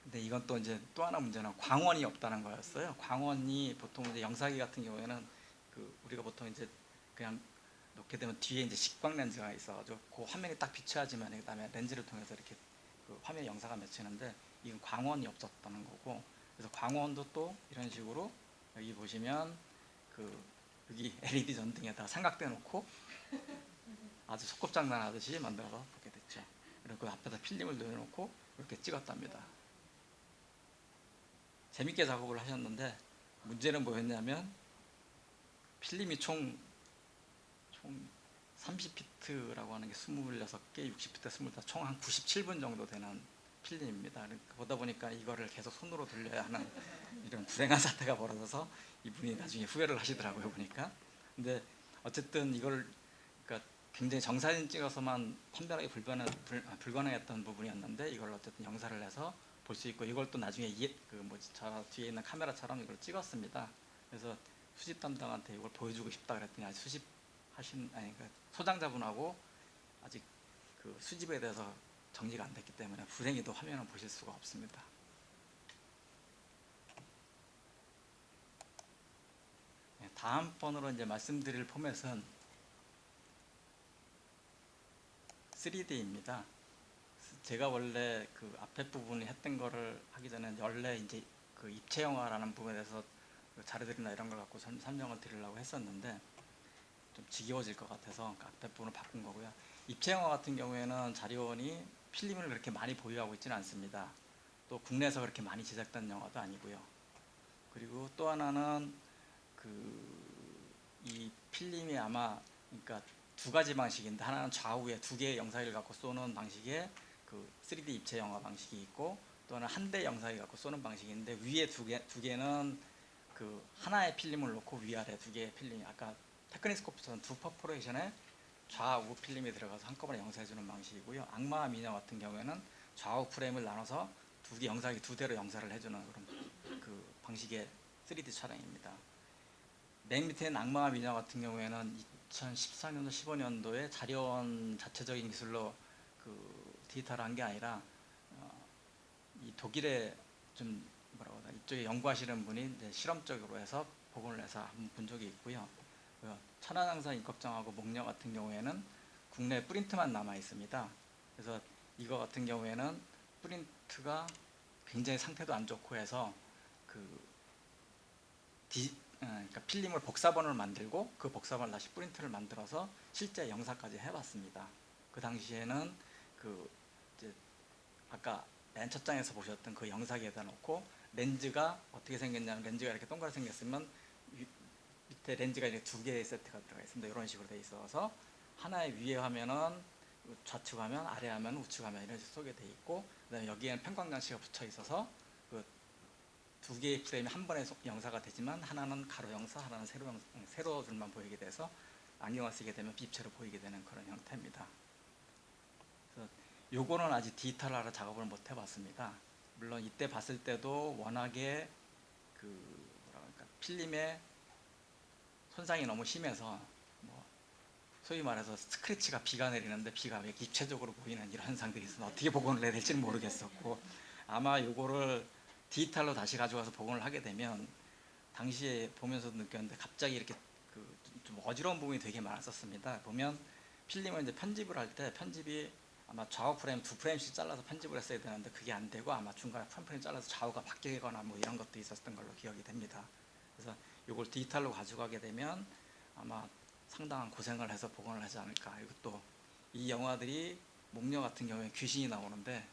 근데 이건 또 이제 또 하나 문제는 광원이 없다는 거였어요. 광원이 보통 이제 영상기 같은 경우에는 우리가 보통 이제 그냥 놓게 되면 뒤에 이제 식광 렌즈가 있어가지고 그 화면이 딱 비춰야지만 그다음에 렌즈를 통해서 이렇게 그 화면에 영상가 맺히는데 이건 광원이 없었다는 거고, 그래서 광원도 또 이런 식으로 여기 보시면 여기 LED 전등에다 삼각대 놓고 아주 소꿉장난하듯이 만들어서 보게 됐죠. 그리고 그 앞에다 필름을 넣어놓고 이렇게 찍었답니다. 재밌게 작업을 하셨는데 문제는 뭐였냐면 필름이 총 30피트라고 하는 게 26개, 60피트 25, 총 한 97분 정도 되는 필름입니다. 보다 보니까 이거를 계속 손으로 돌려야 하는 이런 불행한 사태가 벌어져서 이분이 나중에 후회를 하시더라고요, 보니까. 근데 어쨌든 이걸 그러니까 굉장히 정사진 찍어서만 판별하기 불가능했던 부분이었는데 이걸 어쨌든 영사를 해서 볼 수 있고, 이걸 또 나중에 저 뒤에 있는 카메라처럼 이걸 찍었습니다. 그래서 수집 담당한테 이걸 보여주고 싶다 그랬더니 아직 소장자분하고 아직 그 수집에 대해서 정리가 안 됐기 때문에 불행히도 화면을 보실 수가 없습니다. 다음번으로 이제 말씀드릴 포맷은 3D입니다. 제가 원래 그 앞에 부분을 했던 거를 하기 전에 원래 이제 그 입체 영화라는 부분에 대해서 자료들이나 이런 걸 갖고 설명을 드리려고 했었는데 좀 지겨워질 것 같아서 앞에 부분을 바꾼 거고요. 입체 영화 같은 경우에는 자료원이 필름을 그렇게 많이 보유하고 있지는 않습니다. 또 국내에서 그렇게 많이 제작된 영화도 아니고요. 그리고 또 하나는 이 필름이 아마 그러니까 두 가지 방식인데, 하나는 좌우에 두 개의 영상을 갖고 쏘는 방식의 3D 입체 영화 방식이 있고, 또 하나는 한 대 영상을 갖고 쏘는 방식인데, 위에 두 개는 하나의 필름을 놓고 위아래 두 개의 필름이 아까 테크니스코프처럼 두 퍼포레이션에 좌우 필름이 들어가서 한꺼번에 영상해주는 방식이고요. 악마와 미녀 같은 경우에는 좌우 프레임을 나눠서 영상이 두 대로 영상을 해주는 그런 방식의 3D 촬영입니다. 맨 밑에 있는 악마와 미녀 같은 경우에는 2014년도 15년도에 자료원 자체적인 기술로 디지털한 게 아니라 이 독일의 좀 이쪽에 연구하시는 분이 이제 실험적으로 해서 복원을 해서 한번 본 적이 있고요. 천안항상 인걱정하고 목녀 같은 경우에는 국내 프린트만 남아 있습니다. 그래서 이거 같은 경우에는 프린트가 굉장히 상태도 안 좋고 해서 그러니까 필름을 복사본을 만들고 그 복사본을 다시 프린트를 만들어서 실제 영상까지 해봤습니다. 그 당시에는 이제 아까 맨 첫 장에서 보셨던 그 영상에다 놓고 렌즈가 어떻게 생겼냐면, 렌즈가 이렇게 동그랗게 생겼으면 밑에 렌즈가 이렇게 두 개의 세트가 들어가 있습니다. 이런 식으로 돼 있어서 하나의 위에 화면은 좌측 화면, 아래 화면, 우측 화면 이런 식으로 쏘게 돼 있고, 그다음에 여기에는 편광 장치가 붙여 있어서 두 개의 프레임이 한 번에 영사가 되지만 하나는 가로 영사, 하나는 세로 줄만 보이게 돼서 안경을 쓰게 되면 비입체로 보이게 되는 그런 형태입니다. 그래서 요거는 아직 디지털화로 작업을 못 해봤습니다. 물론 이때 봤을 때도 워낙에 필름의 손상이 너무 심해서 소위 말해서 스크래치가 비가 내리는데 비가 왜 입체적으로 보이는 이런 현상들이 있어서 어떻게 복원을 해야 될지는 모르겠었고, 아마 요거를 디지털로 다시 가져가서 복원을 하게 되면 당시에 보면서도 느꼈는데 갑자기 이렇게 좀 어지러운 부분이 되게 많았었습니다. 보면 필름을 이제 편집을 할 때 편집이 아마 좌우 프레임 두 프레임씩 잘라서 편집을 했어야 되는데 그게 안 되고 아마 중간에 한 프레임 잘라서 좌우가 바뀌거나 이런 것도 있었던 걸로 기억이 됩니다. 그래서 이걸 디지털로 가져가게 되면 아마 상당한 고생을 해서 복원을 하지 않을까. 이것도 이 영화들이 목녀 같은 경우에 귀신이 나오는데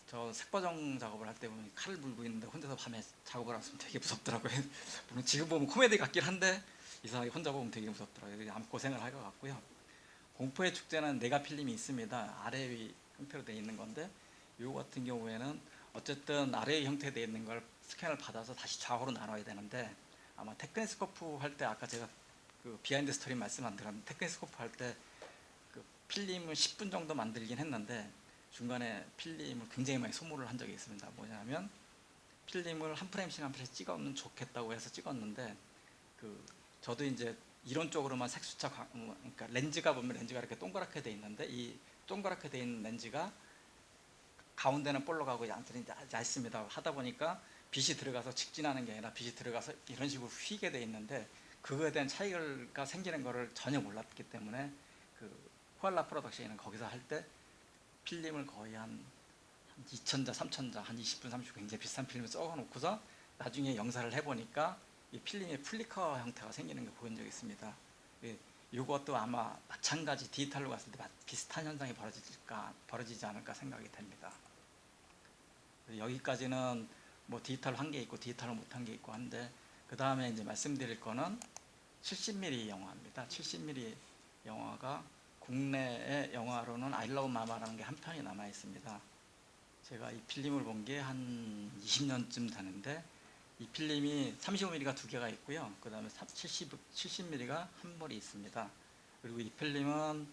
저 색보정 작업을 할 때 보면 칼을 물고 있는데 혼자서 밤에 작업을 하면 되게 무섭더라고요. 물론 지금 보면 코미디 같긴 한데 이상하게 혼자 보면 되게 무섭더라고요. 아무 고생을 할 것 같고요. 공포의 축제는 네가 필름이 있습니다. 아래 위 형태로 되어 있는 건데 이거 같은 경우에는 어쨌든 아래 위 형태로 되어 있는 걸 스캔을 받아서 다시 좌우로 나눠야 되는데 아마 테크니스코프 할 때 아까 제가 그 비하인드 스토리 말씀 안 드렸는데 테크니스코프 할 때 그 필름을 10분 정도 만들긴 했는데 중간에 필름을 굉장히 많이 소모를 한 적이 있습니다. 뭐냐면 필름을 한 프레임씩 한 프레임씩 찍으면 좋겠다고 해서 찍었는데 그 저도 이제 이론적으로만 색수차 그러니까 렌즈가 보면 렌즈가 이렇게 동그랗게 돼 있는데 이 동그랗게 돼 있는 렌즈가 가운데는 볼록하고 양쪽은 얇습니다. 하다 보니까 빛이 들어가서 직진하는 게 아니라 빛이 들어가서 이런 식으로 휘게 돼 있는데 그거에 대한 차이가 생기는 거를 전혀 몰랐기 때문에 그 코알라 프로덕션은 거기서 할 때 필름을 거의 한 2,000자, 3,000자, 한 20분, 30분 굉장히 비싼 필름을 써놓고서 나중에 영사를 해보니까 이 필름의 플리커 형태가 생기는 걸 본 적이 있습니다. 이것도 아마 마찬가지 디지털로 갔을 때 비슷한 현상이 벌어지지 않을까 생각이 됩니다. 여기까지는 뭐 디지털 한 게 있고 디지털을 못한 게 있고 한데 그 다음에 이제 말씀드릴 거는 70mm 영화입니다. 70mm 영화가 국내의 영화로는 I Love Mama라는 게 한 편이 남아 있습니다. 제가 이 필름을 본 게 한 20년쯤 되는데 이 필름이 35mm가 두 개가 있고요. 그 다음에 70mm가 한 벌이 있습니다. 그리고 이 필름은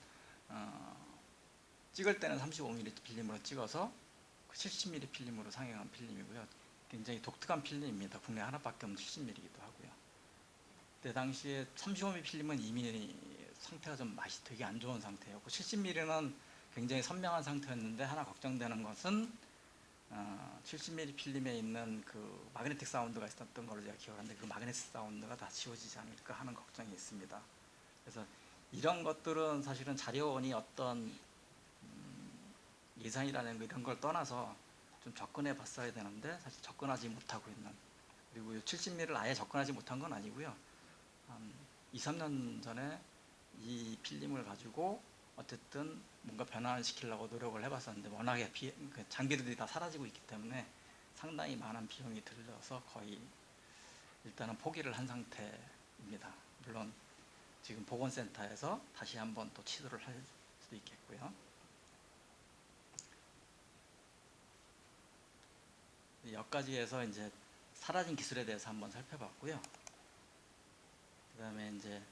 찍을 때는 35mm 필름으로 찍어서 70mm 필름으로 상영한 필름이고요. 굉장히 독특한 필름입니다. 국내 하나밖에 없는 70mm이기도 하고요. 그때 당시에 35mm 필름은 이미 상태가 좀 맛이 되게 안 좋은 상태였고 70mm는 굉장히 선명한 상태였는데 하나 걱정되는 것은 70mm 필름에 있는 그 마그네틱 사운드가 있었던 걸로 제가 기억하는데 그 마그네틱 사운드가 다 지워지지 않을까 하는 걱정이 있습니다. 그래서 이런 것들은 사실은 자료원이 어떤 예산이라는 거 이런 걸 떠나서 좀 접근해 봤어야 되는데 사실 접근하지 못하고 있는 그리고 70mm를 아예 접근하지 못한 건 아니고요. 한 2, 3년 전에 이 필름을 가지고 어쨌든 뭔가 변화를 시키려고 노력을 해봤었는데 워낙에 장비들이 다 사라지고 있기 때문에 상당히 많은 비용이 들려서 거의 일단은 포기를 한 상태입니다. 물론 지금 보건센터에서 다시 한번 또 치료를 할 수도 있겠고요. 여기까지 해서 이제 사라진 기술에 대해서 한번 살펴봤고요. 그 다음에 이제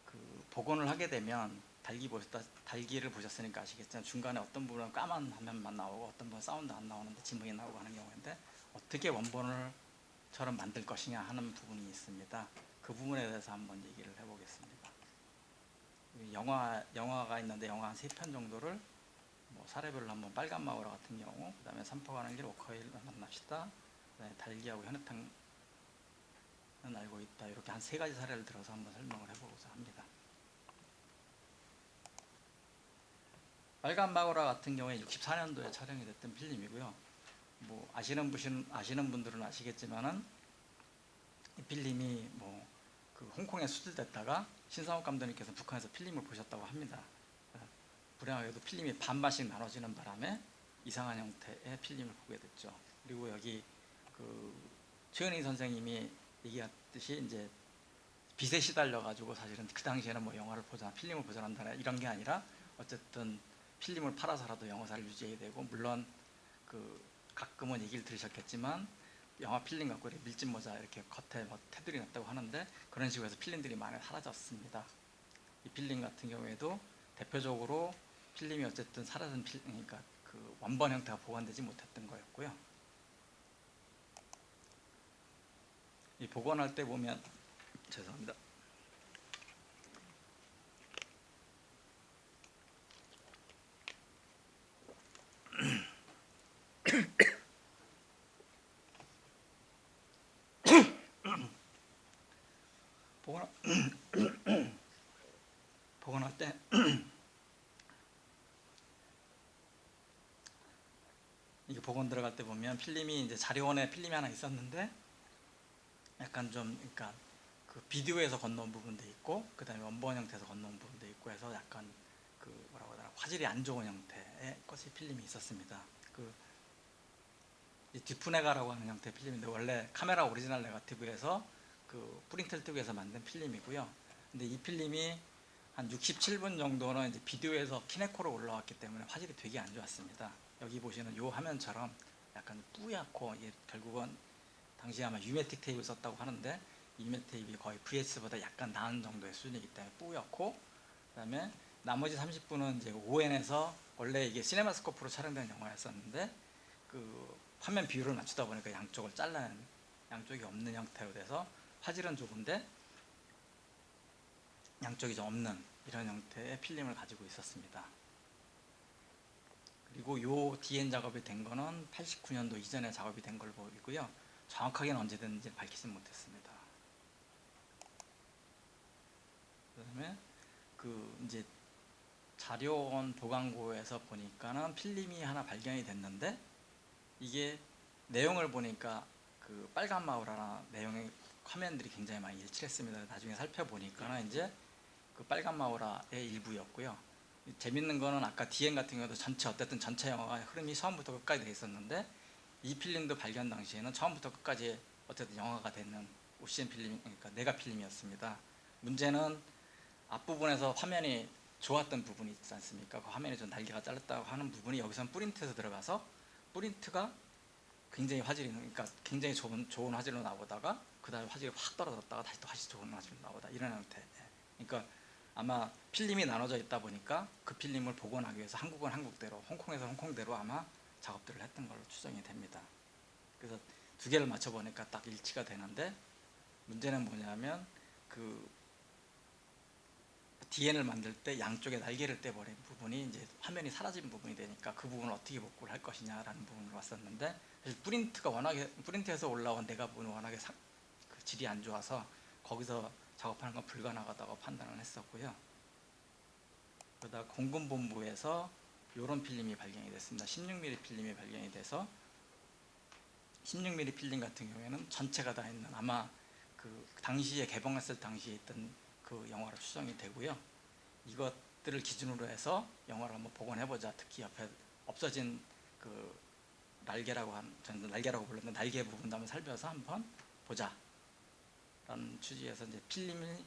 그 복원을 하게 되면 달기를 보셨으니까 아시겠지만 중간에 어떤 부분은 까만 화면만 나오고 어떤 부분은 사운드 안 나오는데 진동이 나오고 하는 경우인데 어떻게 원본을처럼 만들 것이냐 하는 부분이 있습니다. 그 부분에 대해서 한번 얘기를 해보겠습니다. 영화가 있는데 영화 한 3편 정도를 뭐 사례별로 한번 빨간 마우라 같은 경우, 그 다음에 산포 가는 길 워커힐 만납시다, 그다음에 달기하고 현해탄은 알고 있다, 이렇게 한 3가지 사례를 들어서 한번 설명을 해보고자 합니다. 빨간 마우라 같은 경우에 64년도에 촬영이 됐던 필름이고요. 뭐 아시는 분들은 아시겠지만은 이 필름이 뭐 그 홍콩에 수출됐다가 신상욱 감독님께서 북한에서 필름을 보셨다고 합니다. 불행하게도 필름이 반반씩 나눠지는 바람에 이상한 형태의 필름을 보게 됐죠. 그리고 여기 그 최은희 선생님이 얘기했듯이 이제 빛에 시달려 가지고 사실은 그 당시에는 뭐 영화를 보자, 필름을 보존한다 이런 게 아니라 어쨌든 필름을 팔아서라도 영화사를 유지해야 되고, 물론 그 가끔은 얘기를 들으셨겠지만 영화 필름 갖고 이렇게 밀짚 모자 이렇게 겉에 뭐 테두리 났다고 하는데 그런 식으로 해서 필름들이 많이 사라졌습니다. 이 필름 같은 경우에도 대표적으로 필름이 어쨌든 사라진 그러니까 그 원본 형태가 보관되지 못했던 거였고요. 이 복원할 때 보면 죄송합니다. 복원할 때 이게 복원 들어갈 때 보면 필름이 이제 자료원에 필름이 하나 있었는데 약간 좀 그러니까 그 비디오에서 건너온 부분도 있고 그다음에 원본 형태에서 건너온 부분도 있고 해서 약간 그 뭐라고 해야 되나 화질이 안 좋은 형태의 것이 필름이 있었습니다. 그 디프네가라고 하는 형태의 필름인데 원래 카메라 오리지널 네거티브에서 그 프린트를 뜨기 위해서 만든 필름이고요. 근데 이 필름이 한 67분 정도는 이제 비디오에서 키네코로 올라왔기 때문에 화질이 되게 안 좋았습니다. 여기 보시는 이 화면처럼 약간 뿌옇고 결국은 당시에 아마 유메틱 테이프를 썼다고 하는데 유메틱 테이프가 거의 VS보다 약간 나은 정도의 수준이기 때문에 뿌옇고 그다음에 나머지 30분은 이제 ON에서 원래 이게 시네마스코프로 촬영된 영화였었는데 그 화면 비율을 맞추다 보니까 양쪽을 잘라낸 양쪽이 없는 형태로 돼서 화질은 좋은데 양쪽이 좀 없는 이런 형태의 필름을 가지고 있었습니다. 그리고 요 DN 작업이 된 거는 89년도 이전에 작업이 된 걸로 보이고요. 정확하게는 언제 됐는지 밝히진 못했습니다. 그다음에 그 이제 자료원 보관고에서 보니까는 필름이 하나 발견이 됐는데 이게 내용을 보니까 그 빨간 마우라나 내용의 화면들이 굉장히 많이 일치했습니다. 나중에 살펴보니까는 이제 그 빨간 마우라의 일부였고요. 재밌는 거는 아까 DN 같은 경우도 어쨌든 전체 영화가 흐름이 처음부터 끝까지 돼 있었는데 이 필름도 발견 당시에는 처음부터 끝까지 어쨌든 영화가 되는 OCN 필름, 그러니까 네가 필름이었습니다. 문제는 앞부분에서 화면이 좋았던 부분이 있지 않습니까? 그 화면에 좀 날개가 잘렸다고 하는 부분이 여기서는 프린트에서 들어가서 프린트가 굉장히 화질이, 그러니까 굉장히 좋은 화질로 나오다가 그 다음에 화질이 확 떨어졌다가 다시 좋은 화질로 나오다 이런 형태. 그러니까 아마 필름이 나눠져 있다 보니까 그 필름을 복원하기 위해서 한국은 한국대로, 홍콩에서 홍콩대로 아마 작업들을 했던 걸로 추정이 됩니다. 그래서 두 개를 맞춰 보니까 딱 일치가 되는데 문제는 뭐냐면 그 DN을 만들 때 양쪽에 날개를 떼버린 부분이 이제 화면이 사라진 부분이 되니까 그 부분을 어떻게 복구를 할 것이냐라는 부분으로 왔었는데 사실 프린트에서 올라온 내가 부분은 워낙에 그 질이 안 좋아서 거기서 작업하는 건 불가능하다고 판단을 했었고요. 그러다 공군본부에서 이런 필름이 발견이 됐습니다. 16mm 필름이 발견이 돼서 16mm 필름 같은 경우에는 전체가 다 있는 아마 그 당시에 개봉했을 당시에 있던 그 영화로 추정이 되고요. 이것들을 기준으로 해서 영화를 한번 복원해보자. 특히 옆에 없어진 그 저는 날개라고 불렀는데 날개 부분도 한번 살펴서 한번 보자. 라는 취지에서 이제 필름이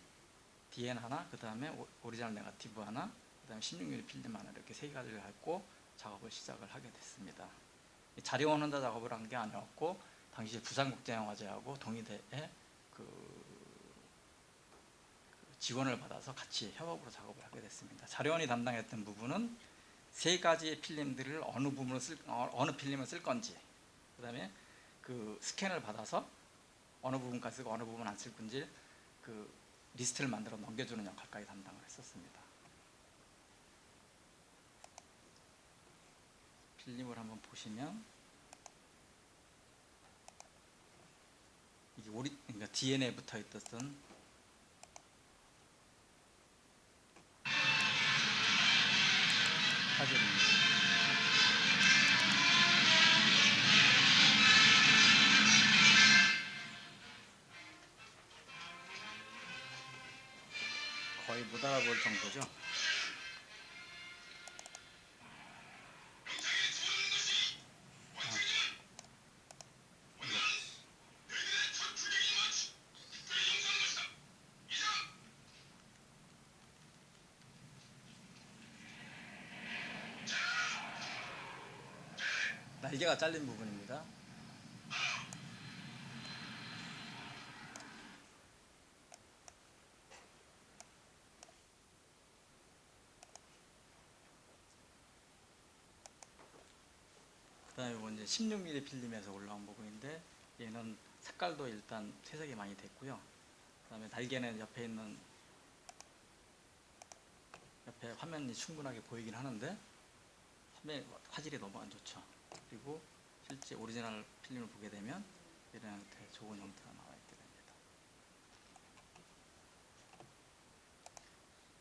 DN 하나, 그 다음에 오리지널 네거티브 하나, 그 다음에 16mm 필름 하나 이렇게 세 가지를 갖고 작업을 시작을 하게 됐습니다. 자료원 혼자 작업을 한 게 아니었고 당시 부산국제영화제하고 동의대에 그 지원을 받아서 같이 협업으로 작업을 하게 됐습니다. 자료원이 담당했던 부분은 세 가지의 필름들을 어느 필름을 쓸 건지, 그 다음에 그 스캔을 받아서 어느 부분까지 쓰고 어느 부분 안 쓸 건지 그 리스트를 만들어 넘겨주는 역할까지 담당을 했었습니다. 필름을 한번 보시면 이게 그러니까 DNA에 붙어 있었던 화질입니다. 거의 못 알아볼 정도죠. 날개가 잘린 부분입니다. 그 다음에 이건 이제 16mm 필름에서 올라온 부분인데 얘는 색깔도 일단 퇴색이 많이 됐고요. 그 다음에 날개는 옆에 화면이 충분하게 보이긴 하는데 화질이 너무 안 좋죠. 그리고 실제 오리지널 필름을 보게 되면 이런 형태의 좋은 형태가 나와 있게 됩니다.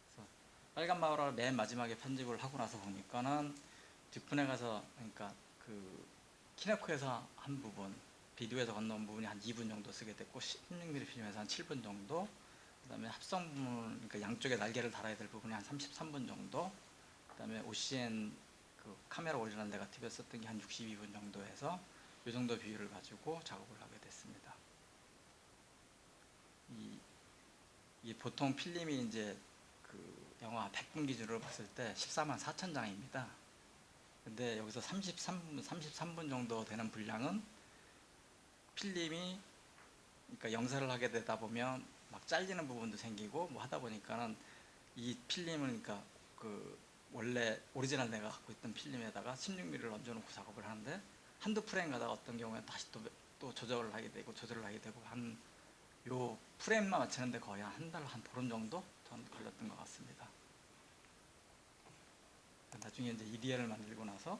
그래서 빨간 마우라를 맨 마지막에 편집을 하고 나서 보니까는 뒷분에 가서 그러니까 그 키네코에서 한 부분 비디오에서 건너온 부분이 한 2분 정도 쓰게 됐고 16mm 필름에서 한 7분 정도, 그다음에 합성 부분, 그러니까 양쪽에 날개를 달아야 될 부분이 한 33분 정도, 그다음에 OCN 그 카메라 오리지널 네거티브에 썼던 게 한 62분 정도 해서 이 정도 비율을 가지고 작업을 하게 됐습니다. 이 보통 필름이 이제 그 영화 100분 기준으로 봤을 때 14만 4천 장입니다. 근데 여기서 33분 정도 되는 분량은 필름이, 그러니까 영상을 하게 되다 보면 막 잘리는 부분도 생기고 뭐 하다 보니까는 이 필름은, 그러니까 그 원래 오리지널 내가 갖고 있던 필름에다가 16mm를 얹어놓고 작업을 하는데 한두 프레임 가다가 어떤 경우에 다시 또 조절을 하게 되고 한 요 프레임만 맞추는데 거의 한 달, 한 보름 정도 전 걸렸던 것 같습니다. 나중에 이제 EDL을 만들고 나서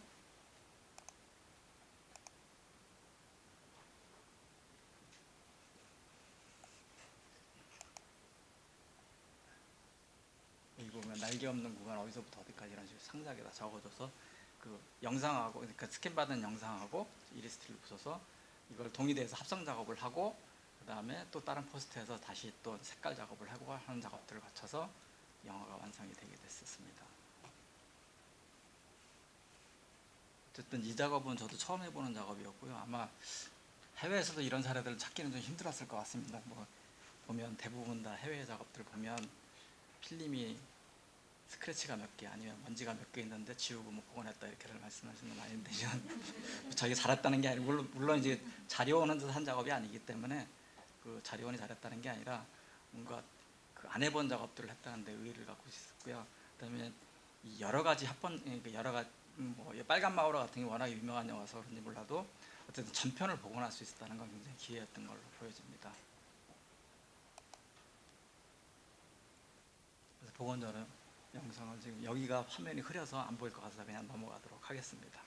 여기 보면 날개 없는 구간 어디서부터 어디까지 이런 식으로 상세하게 다 적어줘서 그 영상하고, 그러니까 스캔 받은 영상하고 이리스트를 붙여서 이걸 동의대에서 합성 작업을 하고, 그 다음에 또 다른 포스트에서 다시 또 색깔 작업을 하고 하는 작업들을 거쳐서 영화가 완성이 되게 됐었습니다. 어쨌든 이 작업은 저도 처음 해보는 작업이었고요. 아마 해외에서도 이런 사례들을 찾기는 좀 힘들었을 것 같습니다. 뭐 보면 대부분 다 해외 작업들 보면 필름이 스크래치가 몇 개 아니면 먼지가 몇 개 있는데 지우고 못 복원했다 이렇게들 말씀하시는 거 많은데 저희 잘했다는 게 아니고, 물론 이제 자료원은 한 작업이 아니기 때문에 그 자료원이 잘했다는 게 아니라 뭔가 그 안 해본 작업들을 했다는데 의의를 갖고 있었고요. 그다음에 이 여러 가지 여러 가지 뭐 빨간 마우라 같은 게 워낙에 유명한 영화서 그런지 몰라도 어쨌든 전편을 복원할 수 있었다는 건 굉장히 기회였던 걸로 보여집니다. 그래서 복원 전에 영상을 지금 여기가 화면이 흐려서 안 보일 것 같아서 그냥 넘어가도록 하겠습니다.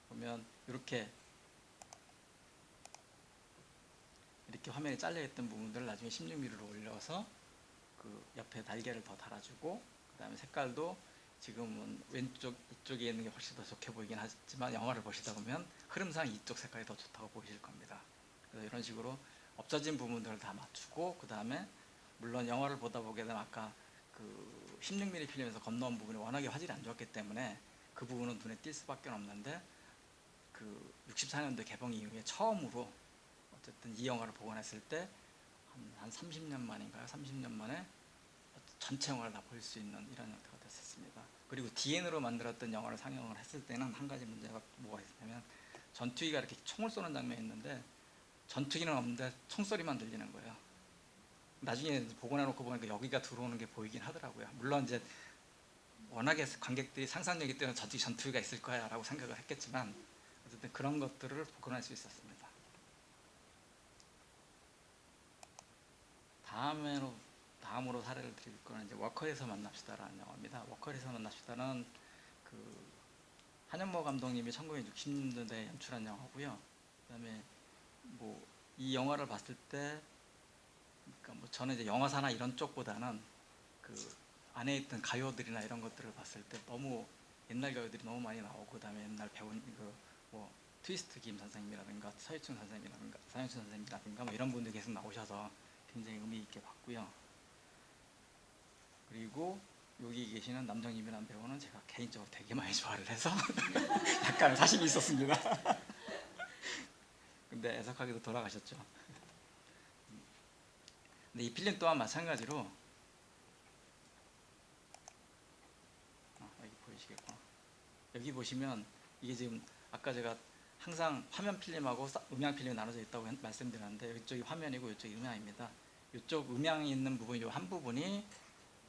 보면 이렇게 화면이 잘려 있던 부분들을 나중에 16mm로 올려서 그 옆에 날개를 더 달아주고, 그 다음에 색깔도 지금은 왼쪽 이쪽에 있는 게 훨씬 더 좋게 보이긴 하지만 영화를 보시다 보면 흐름상 이쪽 색깔이 더 좋다고 보이실 겁니다. 그래서 이런 식으로 없어진 부분들을 다 맞추고, 그 다음에 물론 영화를 보다 보게 되면 아까 그 16mm 필름에서 건너온 부분이 워낙에 화질이 안 좋았기 때문에 그 부분은 눈에 띌 수밖에 없는데, 그 64년도 개봉 이후에 처음으로 어쨌든 이 영화를 복원했을 때 한 30년 만인가요? 30년 만에 전체 영화를 다 볼 수 있는 이런 형태가 됐었습니다. 그리고 DN으로 만들었던 영화를 상영을 했을 때는 한 가지 문제가 뭐가 있냐면 전투기가 이렇게 총을 쏘는 장면이 있는데 전투기는 없는데 총소리만 들리는 거예요. 나중에 복원해놓고 보니까 여기가 들어오는 게 보이긴 하더라고요. 물론 이제 워낙에 관객들이 상상력이 뛰어난 전투기가 있을 거야 라고 생각을 했겠지만 어쨌든 그런 것들을 복원할 수 있었습니다. 다음으로 사례를 드릴 거는 이제 워커에서 만납시다라는 영화입니다. 워커에서 만납시다는 그 한연모 감독님이 1960년대에 연출한 영화고요. 그다음에 뭐 이 영화를 봤을 때, 그러니까 뭐 저는 이제 영화사나 이런 쪽보다는 그 안에 있던 가요들이나 이런 것들을 봤을 때 너무 옛날 가요들이 너무 많이 나오고, 그다음에 옛날 배운 그뭐 트위스트 김 선생님이라든가 서유춘 선생님이라든가 뭐 이런 분들이 계속 나오셔서 굉장히 의미 있게 봤고요. 그리고 여기 계시는 남정님이라는 배우는 제가 개인적으로 되게 많이 좋아를 해서 약간 사심이 있었습니다. 근데 애석하게도 돌아가셨죠. 근데 이 필름 또한 마찬가지로 여기 보이시겠구나. 여기 보시면 이게 지금 아까 제가 항상 화면 필름하고 음향 필름이 나눠져 있다고 말씀드렸는데 이쪽이 화면이고 이쪽이 음향입니다. 이쪽 음향이 있는 부분, 이 한 부분이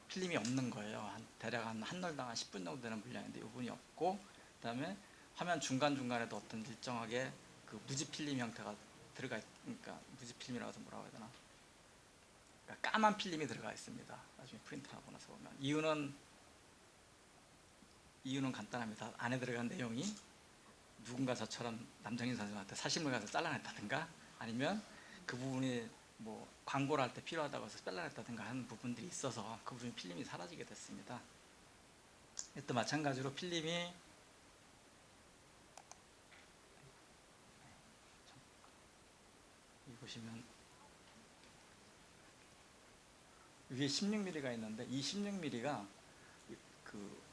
필름이 없는 거예요. 대략 한 널당 한 10분 정도 되는 분량인데 이 부분이 없고, 그다음에 화면 중간중간에도 어떤 일정하게 그 무지 필름 형태가 들어가 그러니까 무지 필름이라고 해서 뭐라고 해야 되나, 그러니까 까만 필름이 들어가 있습니다. 나중에 프린트하고 나서 보면 이유는 간단합니다. 안에 들어간 내용이 누군가 저처럼 남정인 선생님한테 사심을 가서 잘라냈다든가, 아니면 그 부분이 뭐 광고를 할 때 필요하다고 해서 잘라냈다든가 하는 부분들이 있어서 그 부분이 필름이 사라지게 됐습니다. 또 마찬가지로 필름이 보시면 위에 16mm가 있는데 이 16mm가 그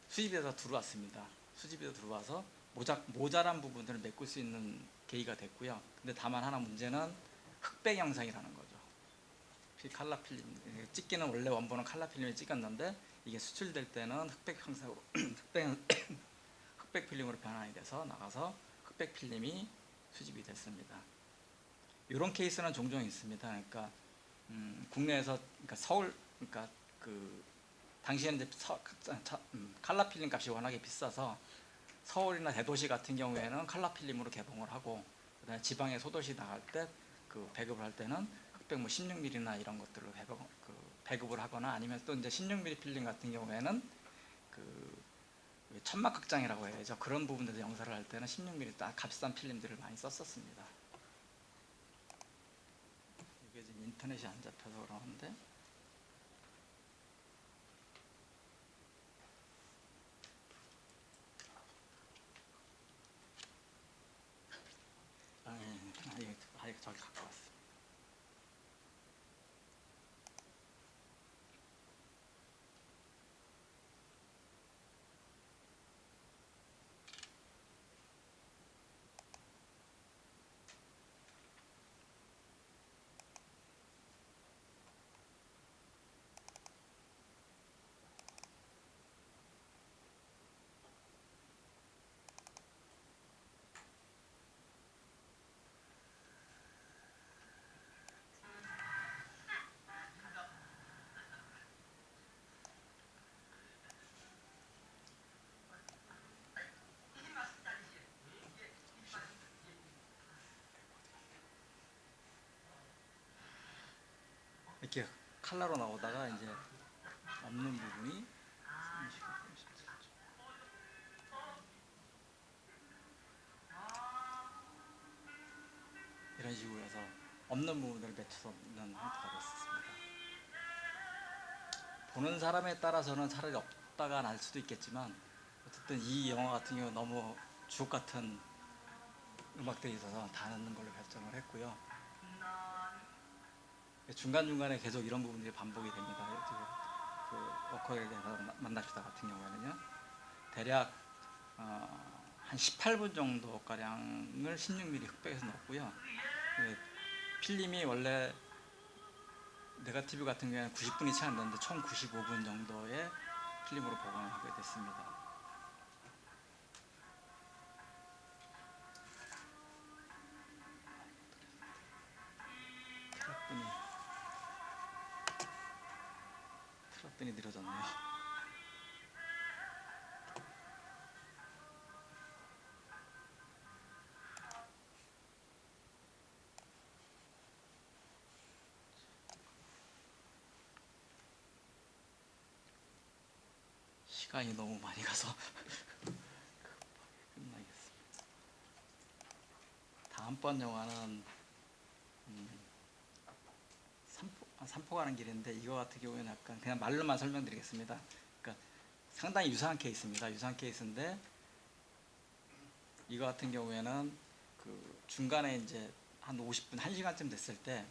수집에서 들어왔습니다. 수집에서 들어와서 모자란 부분들을 메꿀 수 있는 계기가 됐고요. 근데 다만 하나 문제는 흑백 영상이라는 거죠. 칼라 필름 찍기는 원래 원본은 칼라 필름에 찍었는데 이게 수출될 때는 흑백 형상으로 흑백 필름으로 변환이 돼서 나가서 흑백 필름이 수집이 됐습니다. 이런 케이스는 종종 있습니다. 그러니까 국내에서 그러니까 서울 그러니까 그 당시에는 이제 칼라 필름 값이 워낙에 비싸서 서울이나 대도시 같은 경우에는 칼라 필름으로 개봉을 하고 그다음에 지방의 소도시 나갈 때 그 배급을 할 때는 흑백 뭐 16mm나 이런 것들로 배급을 하거나 아니면 또 이제 16mm 필름 같은 경우에는 그 천막 극장이라고 해야죠. 그런 부분에서 영상을 할 때는 16mm 딱 값싼 필름들을 많이 썼었습니다. 이게 지금 인터넷이 안 잡혀서 그러는데 저기 갖고 왔어. 이렇게 칼라로 나오다가 이제 없는 부분이 이런 식으로 해서 없는 부분들을 맞춰서 있는 형태가 됐습니다. 보는 사람에 따라서는 차라리 없다가 날 수도 있겠지만 어쨌든 이 영화 같은 경우 너무 주옥 같은 음악들이 있어서 다 넣는 걸로 결정을 했고요. 중간중간에 계속 이런 부분들이 반복이 됩니다. 지금 그 워커에 대해서 만납시다 같은 경우에는요. 대략 한 18분 정도가량을 16mm 흑백에서 넣었고요. 필름이 원래 네거티브 같은 경우에는 90분이 채 안 되는데 총 95분 정도의 필름으로 보관을 하게 됐습니다. 트랍분이 느려졌네요. 시간이 너무 많이 가서 끝나겠습니다. 다음번 영화는 삼포 가는 길인데 이거 같은 경우에는 약간 그냥 말로만 설명드리겠습니다. 그러니까 상당히 유사한 케이스입니다. 유사한 케이스인데 이거 같은 경우에는 그 중간에 이제 한 50분, 1시간쯤 됐을 때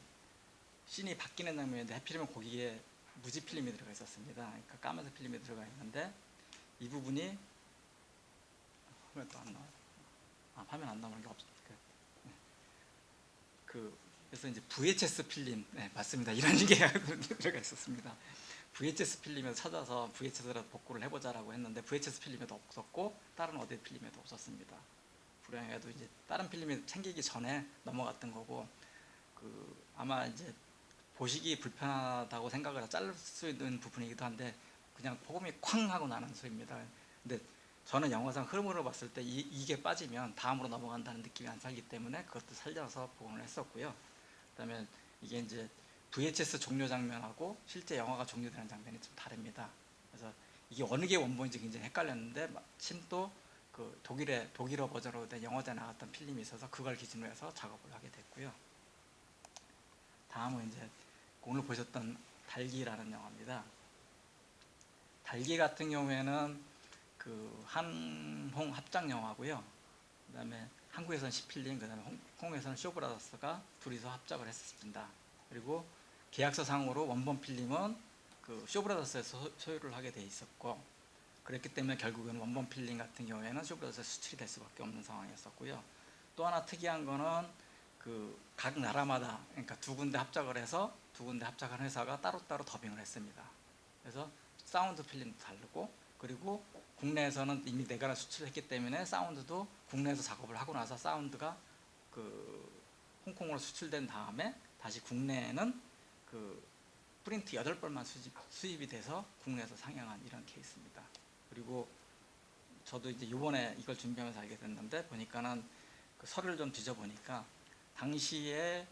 씬이 바뀌는 장면인데 하필이면 거기에 무지 필름이 들어가 있었습니다. 그러니까 까만색 필름이 들어가 있는데 이 부분이 화면 또 안 나와요. 화면 안 나오는 게 없어. 그래서 이제 VHS 필름, 네, 맞습니다. 이런 게 들어가 있었습니다. VHS 필름에서 찾아서 VHS라도 복구를 해보자라고 했는데 VHS 필름에도 없었고 다른 어디 필름에도 없었습니다. 불행해도 이제 다른 필름이 챙기기 전에 넘어갔던 거고 아마 이제 보시기 불편하다고 생각을 해서 자를 수 있는 부분이기도 한데 그냥 폭음이 쾅 하고 나는 소리입니다. 근데 저는 영화상 흐름으로 봤을 때 이게 빠지면 다음으로 넘어간다는 느낌이 안 살기 때문에 그것도 살려서 복원을 했었고요. 그다음에 이게 이제 VHS 종료 장면하고 실제 영화가 종료되는 장면이 좀 다릅니다. 그래서 이게 어느 게 원본인지 굉장히 헷갈렸는데 마침 또 그 독일어 버전으로 된 영화제에 나왔던 필름이 있어서 그걸 기준으로 해서 작업을 하게 됐고요. 다음은 이제 오늘 보셨던 달기라는 영화입니다. 달기 같은 경우에는 그 한홍 합작 영화고요. 그다음에 한국에서는 시필림, 그다음에 홍콩에서는 쇼브라더스가 둘이서 합작을 했습니다. 그리고 계약서상으로 원본 필름은 그 쇼브라더스에서 소유를 하게 돼 있었고, 그랬기 때문에 결국은 원본 필름 같은 경우에는 쇼브라더스에 수출이 될 수밖에 없는 상황이었었고요. 또 하나 특이한 거는 그 각 나라마다, 그러니까 두 군데 합작을 해서 두 군데 합작한 회사가 따로따로 더빙을 했습니다. 그래서 사운드 필름도 다르고, 그리고 국내에서는 이미 내가 수출했기 때문에 사운드도 국내에서 작업을 하고 나서 사운드가 그 홍콩으로 수출된 다음에 다시 국내에는 그 프린트 8벌만 수입이 돼서 국내에서 상영한 이런 케이스입니다. 그리고 저도 이제 이번에 이걸 준비하면서 알게 됐는데, 보니까는 그 서류를 좀 뒤져보니까 당시에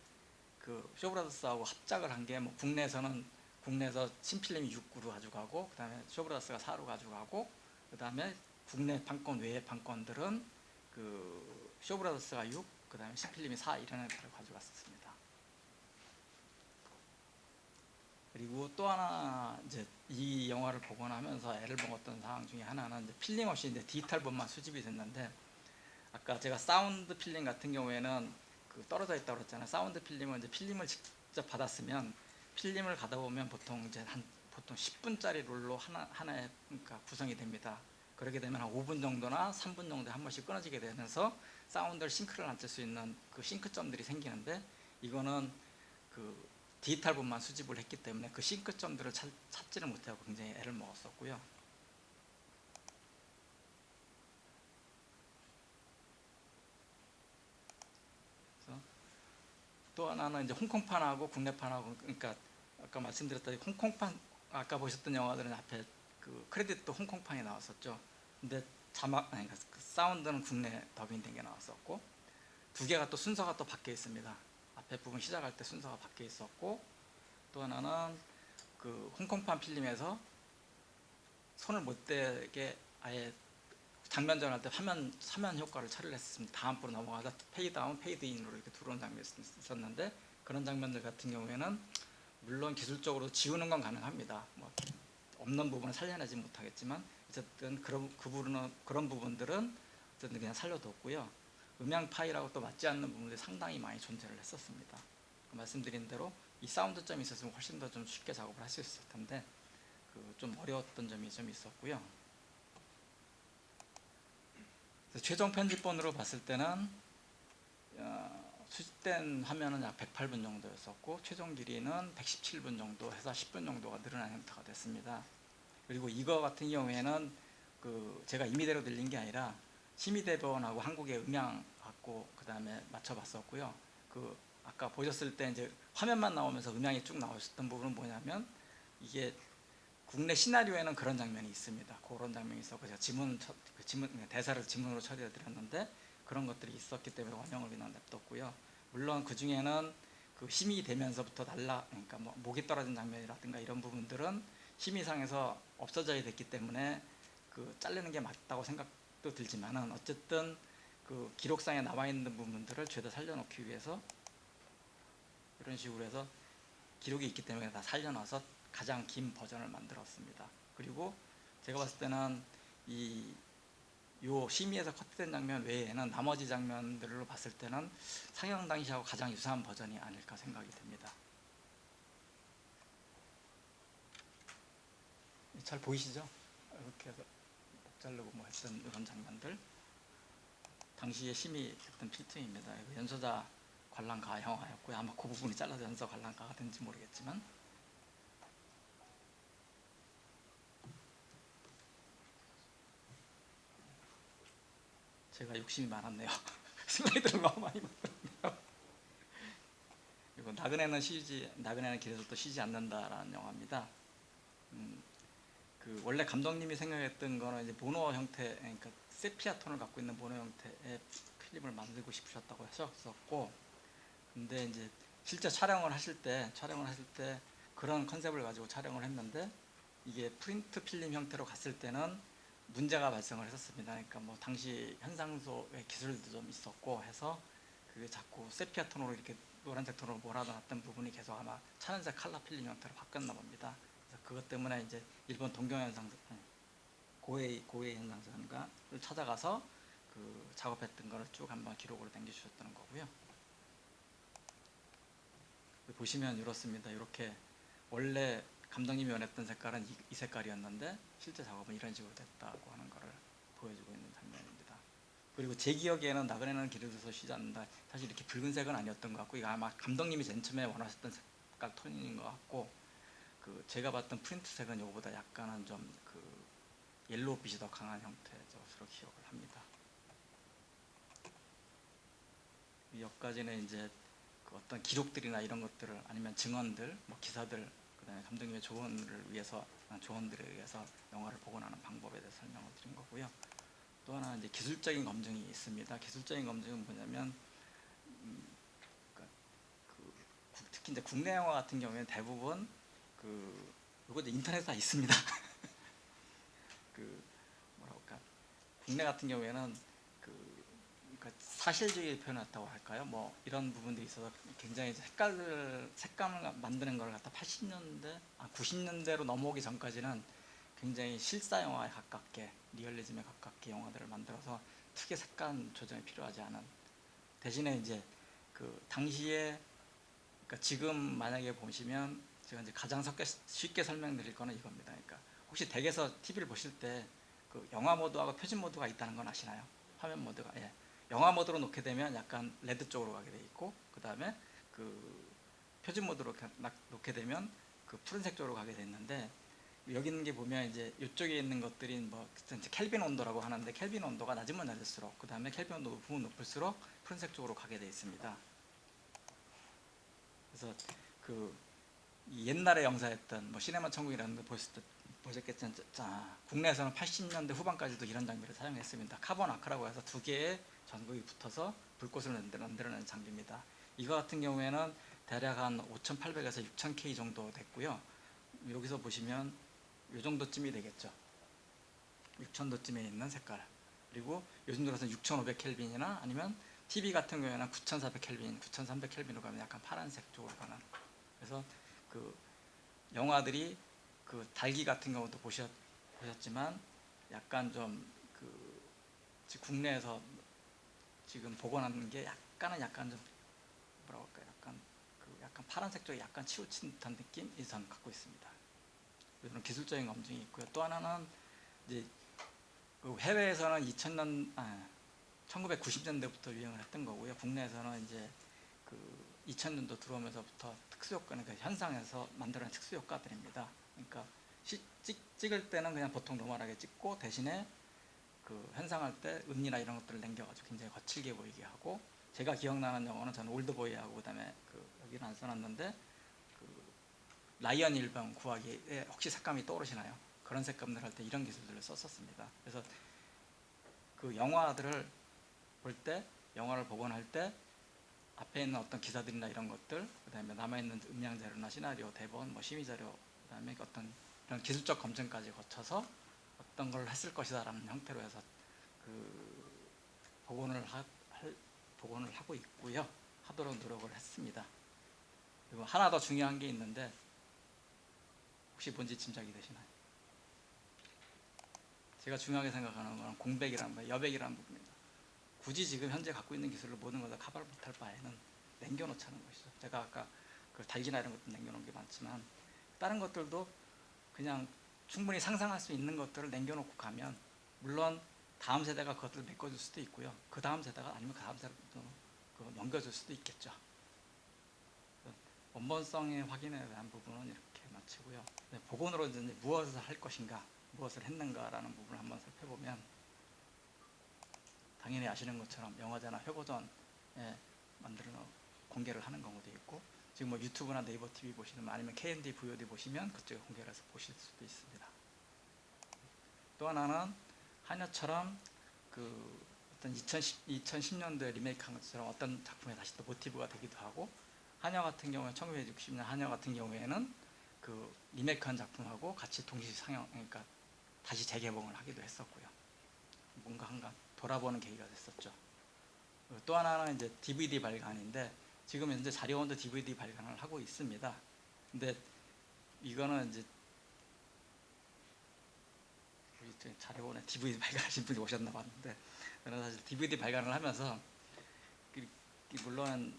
그 쇼브라더스하고 합작을 한 게 뭐 국내에서 신필름이 6구로 가져가고, 그 다음에 쇼브라더스가 4로 가져가고, 그 다음에 국내 판권 외의 판권들은 그 쇼브라더스가 6, 그 다음에 신필름이 4 이런 형태로 가져갔었습니다. 그리고 또 하나 이제 이 영화를 보고 나면서 애를 먹었던 사항 중에 하나는 이제 필름 없이 이제 디지털본만 수집이 됐는데, 아까 제가 사운드 필름 같은 경우에는 그 떨어져 있다고 그랬잖아요. 사운드 필름은 이제 필름을 직접 받았으면 필름을 가다 보면 보통 10분짜리 롤로 하나에 그러니까 구성이 됩니다. 그렇게 되면 한 5분 정도나 3분 정도에 한 번씩 끊어지게 되면서 사운드를 싱크를 앉힐 수 있는 그 싱크점들이 생기는데, 이거는 그 디지털본만 수집을 했기 때문에 그 싱크점들을 찾지를 못하고 굉장히 애를 먹었었고요. 그래서 또 하나는 이제 홍콩판하고 국내판하고, 그러니까 아까 말씀드렸다시피 홍콩판, 아까 보셨던 영화들은 앞에 그 크레딧도 홍콩판이 나왔었죠. 근데 그러니까 그 사운드는 국내 더빙된 게 나왔었고, 두 개가 또 순서가 또 바뀌어 있습니다. 앞에 부분 시작할 때 순서가 바뀌어 있었고, 또 하나는 그 홍콩판 필름에서 손을 못 대게 아예 장면 전할 때 화면 효과를 처리를 했습니다. 다음 부로 넘어가서 페이드 아웃, 페이드 인으로 이렇게 들어온 장면이 있었는데, 그런 장면들 같은 경우에는 물론 기술적으로 지우는 건 가능합니다. 뭐 없는 부분을 살려내지 못하겠지만 어쨌든 그런 부분들은 어쨌든 그냥 살려뒀고요. 음향 파일하고 또 맞지 않는 부분들이 상당히 많이 존재를 했었습니다. 말씀드린 대로 이 사운드점이 있었으면 훨씬 더 좀 쉽게 작업을 할 수 있었을 텐데 그 좀 어려웠던 점이 좀 있었고요. 최종 편집본으로 봤을 때는 수집된 화면은 약 108분 정도였었고, 최종 길이는 117분 정도 해서 10분 정도가 늘어난 형태가 됐습니다. 그리고 이거 같은 경우에는 그 제가 임의대로 들린 게 아니라 심의대본하고 한국의 음향학고 그 다음에 맞춰봤었고요. 그 아까 보셨을 때 이제 화면만 나오면서 음향이 쭉 나오셨던 부분은 뭐냐면, 이게 국내 시나리오에는 그런 장면이 있습니다. 그런 장면이 있었고, 제가 대사를 지문으로 처리해 드렸는데 그런 것들이 있었기 때문에 원형을 그냥 냅뒀고요. 물론 그 중에는 그 심의 되면서부터 그러니까 뭐 목이 떨어진 장면이라든가 이런 부분들은 심의상에서 없어져야 됐기 때문에 그 자르는 게 맞다고 생각도 들지만은, 어쨌든 그 기록상에 나와 있는 부분들을 죄다 살려놓기 위해서 이런 식으로 해서 기록이 있기 때문에 다 살려놔서 가장 긴 버전을 만들었습니다. 그리고 제가 봤을 때는 요 심의에서 컷된 장면 외에는 나머지 장면들로 봤을 때는 상영 당시하고 가장 유사한 버전이 아닐까 생각이 됩니다. 잘 보이시죠? 이렇게 해서 목 자르고 뭐 했던 이런 장면들, 당시에 심의했던 필통입니다. 연소자 관람가 영화였고요. 아마 그 부분이 잘라서 연소 관람가가 된지 모르겠지만, 제가 욕심이 많았네요. 슬라이드를 너무 많이 봤거든요. 그리고 나그네는 길에서 또 쉬지 않는다라는 영화입니다. 그 원래 감독님이 생각했던 거는 이제 모노 형태, 그러니까 세피아 톤을 갖고 있는 모노 형태의 필름을 만들고 싶으셨다고 하셨었고, 근데 이제 실제 촬영을 하실 때 그런 컨셉을 가지고 촬영을 했는데, 이게 프린트 필름 형태로 갔을 때는 문제가 발생을 했었습니다. 그러니까 뭐 당시 현상소의 기술도 좀 있었고 해서 그게 자꾸 세피아 톤으로 이렇게 노란색 톤으로 몰아놨던 부분이 계속 아마 천연색 칼라 필름 형태로 바뀌었나 봅니다. 그래서 그것 때문에 이제 일본 동경현상 고해이 현상사를 찾아가서 그 그 작업했던 거를 쭉 한번 기록으로 남겨주셨다는 거고요. 보시면 이렇습니다. 이렇게 원래 감독님이 원했던 색깔은 이 색깔이었는데 실제 작업은 이런 식으로 됐다고 하는 것을 보여주고 있는 장면입니다. 그리고 제 기억에는 나그네는 길을 들어서 쉬지 않는다. 사실 이렇게 붉은색은 아니었던 것 같고 이거 아마 감독님이 맨 처음에 원하셨던 색깔 톤인 것 같고 그 제가 봤던 프린트색은 이거보다 약간은 좀 그 옐로우빛이 더 강한 형태로 기억을 합니다. 여기까지는 이제 그 어떤 기록들이나 이런 것들을 아니면 증언들, 뭐 기사들, 그다음에 감독님의 조언들에 의해서 영화를 복원하는 방법에 대해서 설명을 드린 거고요. 또 하나 이제 기술적인 검증이 있습니다. 기술적인 검증은 뭐냐면 그러니까 특히 이제 국내 영화 같은 경우에는 대부분 이거 인터넷에 다 있습니다. 뭐라고 할까? 국내 같은 경우에는 그러니까 사실주의 표현했다고 할까요? 뭐 이런 부분들이 있어서 굉장히 색감을 만드는 걸 갖다 90년대로 넘어오기 전까지는 굉장히 실사 영화에 가깝게 리얼리즘에 가깝게 영화들을 만들어서 특히 색감 조정이 필요하지 않은 대신에 이제 그 당시에 그러니까 지금 만약에 보시면 제가 이제 가장 쉽게 설명드릴 거는 이겁니다. 그러니까 혹시 댁에서 TV를 보실 때 그 영화 모드하고 표준 모드가 있다는 건 아시나요? 화면 모드가 예. 영화 모드로 놓게 되면 약간 레드 쪽으로 가게 돼 있고 그 다음에 그 표준 모드로 놓게 되면 그 푸른색 쪽으로 가게 됐는데 여기 있는 게 보면 이제 이쪽에 있는 것들이 뭐 켈빈 온도라고 하는데 켈빈 온도가 낮으면 낮을수록 그 다음에 켈빈 온도 높으면 높을수록 푸른색 쪽으로 가게 돼 있습니다. 그래서 그 옛날에 영사했던 뭐 시네마 천국이라는 거 보셨겠지만 국내에서는 80년대 후반까지도 이런 장비를 사용했습니다. 카본 아크라고 해서 두 개의 전극이 붙어서 불꽃을 만들어내는 장비입니다. 이거 같은 경우에는 대략 한 5800에서 6000K 정도 됐고요. 여기서 보시면 이 정도쯤이 되겠죠. 6000도쯤에 있는 색깔. 그리고 요즘 들어서 6500켈빈이나 아니면 TV 같은 경우에는 9400켈빈, 9300켈빈으로 가면 약간 파란색 쪽으로 가는. 그래서 그 영화들이 그 달기 같은 경우도 보셨지만 약간 좀 그 국내에서 지금 복원하는 게 약간 좀 뭐라고 할까요? 약간 파란색 쪽에 약간 치우친 듯한 느낌이 저는 갖고 있습니다. 이런 기술적인 검증이 있고요. 또 하나는 이제 그 해외에서는 1990년대부터 유행을 했던 거고요. 국내에서는 이제 그 2000년도 들어오면서부터 특수효과는 그 현상에서 만들어낸 특수효과들입니다. 그러니까 찍을 때는 그냥 보통 노멀하게 찍고 대신에 그 현상할 때 음리나 이런 것들을 남겨가지고 굉장히 거칠게 보이게 하고 제가 기억나는 영화는 저는 올드보이하고 그다음에 여기는 안 써놨는데 그 라이언 일병 구하기에 혹시 색감이 떠오르시나요? 그런 색감들 할 때 이런 기술들을 썼었습니다. 그래서 그 영화들을 볼 때 영화를 복원할 때 앞에 있는 어떤 기사들이나 이런 것들, 그다음에 남아있는 음량 자료나 시나리오, 대본, 뭐 심의 자료, 그다음에 어떤 이런 기술적 검증까지 거쳐서 어떤 걸 했을 것이다라는 형태로 해서 그 복원을 하고 있고요. 하도록 노력을 했습니다. 그리고 하나 더 중요한 게 있는데 혹시 뭔지 짐작이 되시나요? 제가 중요하게 생각하는 건 공백이라는 거, 여백이라는 부분입니다. 굳이 지금 현재 갖고 있는 기술을 모든 걸 다 커버를 못할 바에는 남겨놓자는 것이죠. 제가 아까 그 달기나 이런 것도 남겨놓은 게 많지만 다른 것들도 그냥 충분히 상상할 수 있는 것들을 남겨놓고 가면 물론 다음 세대가 그것들을 메꿔줄 수도 있고요. 그 다음 세대가 아니면 그 다음 세대도 넘겨줄 수도 있겠죠. 원본성의 확인에 대한 부분은 이렇게 마치고요. 복원으로 이제 무엇을 할 것인가, 무엇을 했는가라는 부분을 한번 살펴보면 당연히 아시는 것처럼 영화제나 회고전에 만들어 공개를 하는 경우도 있고 지금 뭐 유튜브나 네이버 TV 보시면 아니면 KND, VOD 보시면 그쪽에 공개를 해서 보실 수도 있습니다. 또 하나는 한여처럼 그 어떤 2010년도에 리메이크한 것처럼 어떤 작품에 다시 또 모티브가 되기도 하고 한여 같은 경우에 1960년 한여 같은 경우에는 그 리메이크한 작품하고 같이 동시 상영, 그러니까 다시 재개봉을 하기도 했었고요. 뭔가 한가 돌아보는 계기가 됐었죠. 또 하나는 이제 DVD 발간인데 지금 현재 자료원도 DVD 발간을 하고 있습니다. 근데 이거는 이제 우리 자료원에 DVD 발간하신 분이 오셨나 봤는데 저는 사실 DVD 발간을 하면서 물론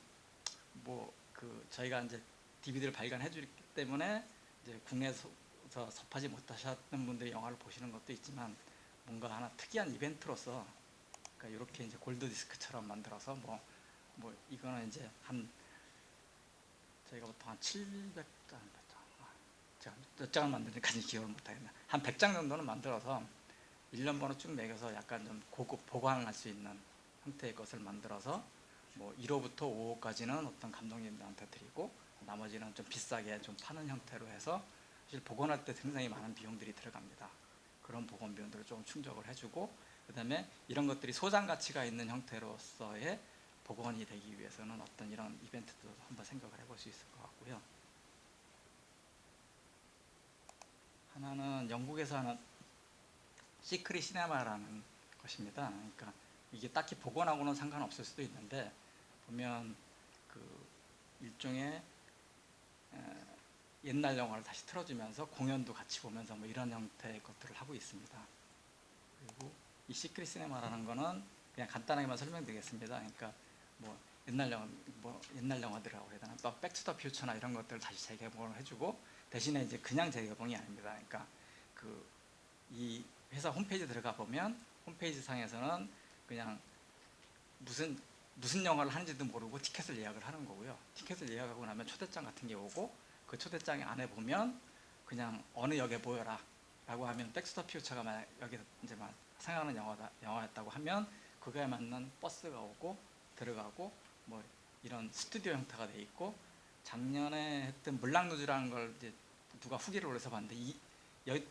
뭐 그 저희가 이제 DVD를 발간해 주기 때문에 이제 국내에서 접하지 못하셨던 분들이 영화를 보시는 것도 있지만 뭔가 하나 특이한 이벤트로서 그러니까 이렇게 이제 골드 디스크처럼 만들어서 뭐 이거는 이제 한 저희가 보통 한 700장 제가 몇 장을 만드는지까지 기억을 못하겠네. 한 100장 정도는 만들어서 1년 번호 쭉 매겨서 약간 좀 고급 보관할 수 있는 형태의 것을 만들어서 뭐 1호부터 5호까지는 어떤 감독님들한테 드리고 나머지는 좀 비싸게 좀 파는 형태로 해서 사실 복원할 때 굉장히 많은 비용들이 들어갑니다. 그런 복원 비용들을 조금 충족을 해주고 그 다음에 이런 것들이 소장 가치가 있는 형태로서의 복원이 되기 위해서는 어떤 이런 이벤트도 한번 생각을 해볼 수 있을 것 같고요. 하나는 영국에서 하는 시크릿 시네마라는 것입니다. 그러니까 이게 딱히 복원하고는 상관없을 수도 있는데 보면 그 일종의 옛날 영화를 다시 틀어주면서 공연도 같이 보면서 뭐 이런 형태의 것들을 하고 있습니다. 그리고 이 시크릿 시네마라는 거는 그냥 간단하게만 설명드리겠습니다. 그러니까 뭐 옛날 영화들이라고 해야 되나, 또 백투더 퓨처나 이런 것들을 다시 재개봉을 해주고 대신에 이제 그냥 재개봉이 아닙니다. 그러니까 그 이 회사 홈페이지 들어가 보면 홈페이지 상에서는 그냥 무슨 영화를 하는지도 모르고 티켓을 예약을 하는 거고요. 티켓을 예약하고 나면 초대장 같은 게 오고 그 초대장 안에 보면 그냥 어느 역에 모여라 라고 하면 백스터 퓨처가 만약 여기서 이제 막 상영하는 영화였다고 하면 그거에 맞는 버스가 오고 들어가고 뭐 이런 스튜디오 형태가 돼 있고 작년에 했던 물랑루즈라는 걸 이제 누가 후기를 올려서 봤는데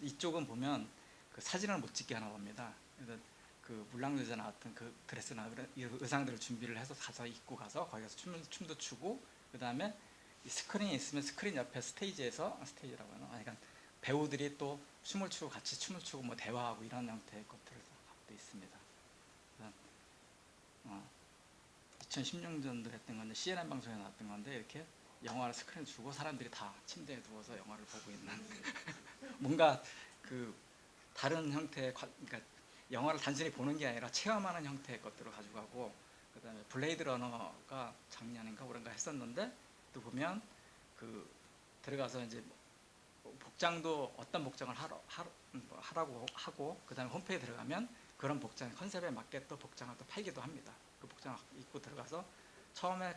이쪽은 보면 그 사진을 못 찍게 하나 봅니다. 그래서 그 물랑루즈에 나왔던 그 드레스나 의상들을 준비를 해서 가서 입고 가서 거기 가서 춤도 추고 그 다음에 스크린이 있으면 스크린 옆에 스테이지라고 하나, 그러니까 배우들이 또 춤을 추고 같이 춤을 추고 뭐 대화하고 이런 형태의 것들을 갖고 있습니다. 2016년도 했던 건데 CNN 방송에 나왔던 건데 이렇게 영화를 스크린 주고 사람들이 다 침대에 누워서 영화를 보고 있는 뭔가 그 다른 형태의 그러니까 영화를 단순히 보는 게 아니라 체험하는 형태의 것들을 가져가고 그다음에 블레이드 러너가 작년인가 그런가 했었는데 또 보면 그 들어가서 이제 복장도 어떤 복장을 하라고 하고 그다음에 홈페이지에 들어가면 그런 복장 컨셉에 맞게 또 복장을 또 팔기도 합니다. 그 복장을 입고 들어가서 처음에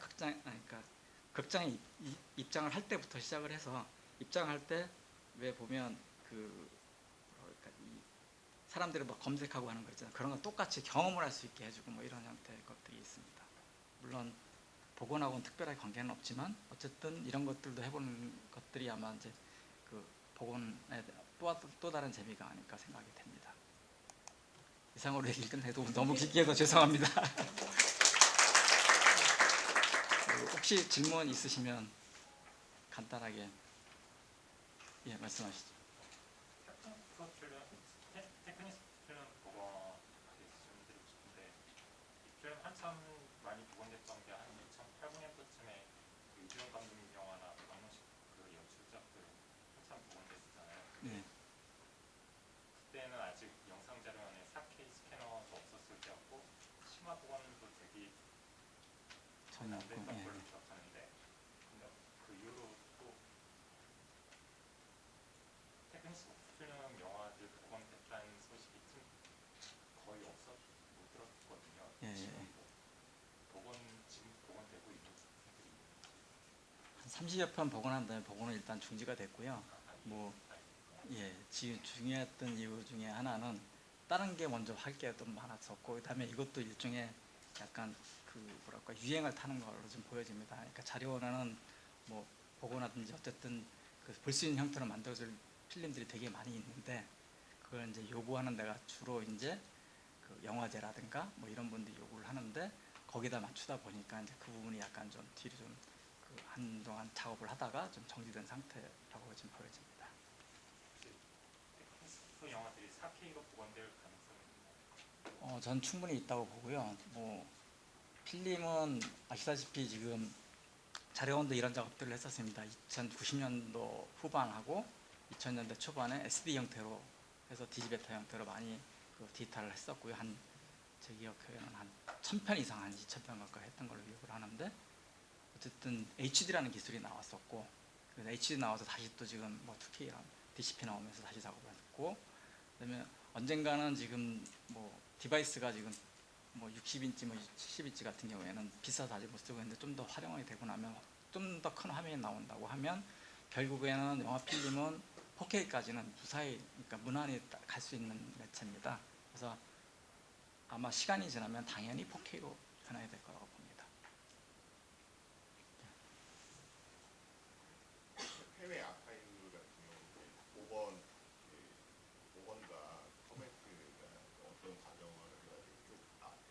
극장에 입장을 할 때부터 시작을 해서 입장할 때 왜 보면 그 사람들이 뭐 검색하고 하는 거 있잖아요. 그런 건 똑같이 경험을 할 수 있게 해주고 뭐 이런 형태의 것들이 있습니다. 물론 복원하고는 특별하게 관계는 없지만 어쨌든 이런 것들도 해보는 것들이 아마 이제 그 복원에 또 다른 재미가 아닐까 생각이 됩니다. 이상으로 얘기를 끝내도 너무 길게 해서 죄송합니다. 혹시 질문 있으시면 간단하게 말씀하시죠. 테크니스 필름 복원하게 질문드리고 싶은데 이 필름 한참 많이 복원됐던 게 한 2008년도쯤에 유지영 감독님 영화나 박명식 그 연출작들 한참 복원됐었잖아요. 네. 그때는 아직 영상 자료 안에 4K 스캐너도 없었을 때였고 심화 복원도 되게 잘 안 됐던 걸로 기억하는데 근데 그 이후로 또 테크니스 필름 영화들 복원됐다는 소식이 좀 거의 못 들었거든요. 지금 지금 복원되고 있는 작품들이 한 30여 편 복원한 다음에 복원은 일단 중지가 됐고요. 지금 중요했던 이유 중에 하나는 다른 게 먼저 할 게 좀 많았었고 그다음에 이것도 일종의 약간 그 뭐랄까 유행을 타는 걸로 좀 보여집니다. 그러니까 자료원에는 뭐 복원하든지 어쨌든 그 볼 수 있는 형태로 만들어줄 필름들이 되게 많이 있는데 그걸 이제 요구하는 데가 주로 이제 그 영화제라든가 뭐 이런 분들이 요구를 하는데 거기다 맞추다 보니까 이제 그 부분이 약간 좀 뒤로 좀 그 한동안 작업을 하다가 좀 정지된 상태라고 지금 보여집니다. 그 영화들이 4K로 복원될 가능성이 있나요? 전 충분히 있다고 보고요. 뭐 필름은 아시다시피 지금 자료원도 이런 작업들을 했었습니다. 2090년도 후반하고 2000년대 초반에 SD 형태로 해서 디지베타 형태로 많이 그 디지털을 했었고요. 한 제 기억에는 한 1000편 이상, 한 2000편 가까이 했던 걸로 기억을 하는데, 어쨌든 HD라는 기술이 나왔었고, 그래서 HD 나와서 다시 또 지금 뭐 2K랑 DCP 나오면서 다시 작업을 했고, 그다음에 언젠가는 지금 뭐 디바이스가 지금 뭐 60인치, 뭐 70인치 같은 경우에는 비싸서 아직 못 쓰고 있는데, 좀 더 활용이 되고 나면 좀 더 큰 화면이 나온다고 하면 결국에는 영화 필름은 4K까지는 무사히, 그러니까 무난히 갈 수 있는 매체입니다. 그래서 아마 시간이 지나면 당연히 4K로 변화가 될 거라고 봅니다. 해외 아카이브 같은 경우는 복원, 복원과 포맷가 어떤 과정을 해가지고 쭉 앞에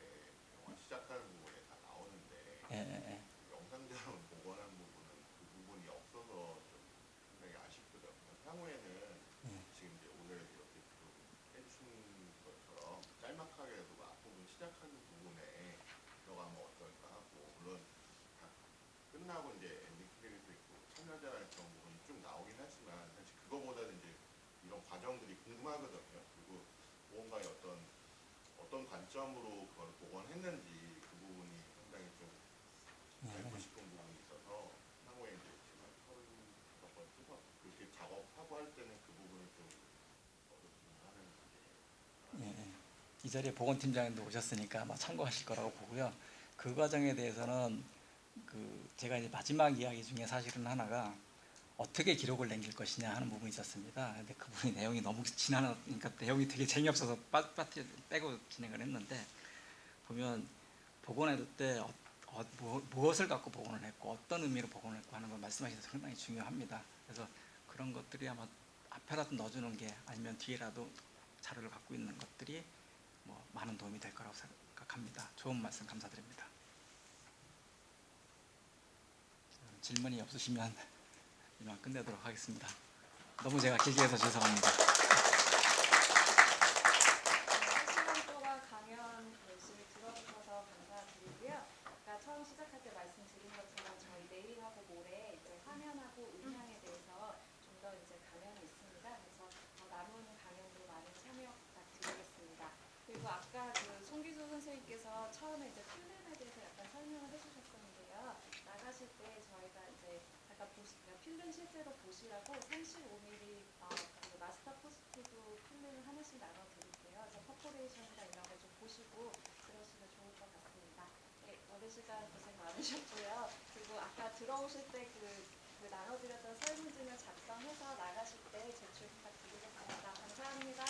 영화 시작하는 부분에 다 나오는데 예, 예, 예. 영상자로 복원한 부분은 그 부분이 없어서 좀 상당히 아쉽거든요. 향후에는 지금 이제 오늘 이렇게 좀 해준 것처럼 짤막하게라도 그 앞부분 시작하는 부분에 들어가면 어떨까 하고, 물론 다 끝나고 이제 엔딩 크레딧도 있고 참여자의 그런 부분이 좀 나오긴 하지만 사실 그거보다는 이제 이런 과정들이 궁금하거든요. 그리고 무언가의 어떤 관점으로 그걸 복원했는지 그 부분이 상당히 좀 알고 싶은 부분이 있어서 향후에 이제 지금 35번째 그렇게 작업하고 할 때는 그 부분이 좀 어떻게 하는 게 예, 예. 이 자리에 보건팀장님도 오셨으니까 아마 참고하실 거라고 보고요. 그 과정에 대해서는 제가 이제 마지막 이야기 중에 사실은 하나가 어떻게 기록을 남길 것이냐 하는 부분이 있었습니다. 근데 그 부분이 내용이 너무 지나니까 내용이 되게 재미없어서 빼고 진행을 했는데, 보면 복원할 때 무엇을 갖고 복원을 했고 어떤 의미로 복원을 했고 하는 걸 말씀하시는 게 상당히 중요합니다. 그래서 그런 것들이 아마 앞에라도 넣어주는 게, 아니면 뒤에라도 자료를 갖고 있는 것들이 뭐 많은 도움이 될 거라고 생각합니다. 좋은 말씀 감사드립니다. 질문이 없으시면 이만 끝내도록 하겠습니다. 너무 제가 길게 해서 죄송합니다. 1시간 동안 강연 열심히 들어주셔서 감사드리고요. 아까 처음 시작할 때 말씀드린 것처럼 저희 내일하고 모레 이제 화면하고 음향에 대해서 좀 더 이제 강연이 있습니다. 그래서 남은 강연도 많은 참여 부탁드리겠습니다. 그리고 아까 송기수 선생님께서 처음에 이제 필름에 대해서 약간 설명을 해주셨었는데요. 나가실 때 저희가 이제 약간 그러니까 필름 실제로 보시라고 35mm 마스터 포스티브 필름을 하나씩 나눠드릴게요. 그래서 퍼포레이션이나 이런 거 좀 보시고 들으시면 좋을 것 같습니다. 네, 오랜 시간 고생 많으셨고요. 그리고 아까 들어오실 때 그 나눠드렸던 설문지를 작성해서 나가실 때 제출 부탁드리겠습니다. 감사합니다.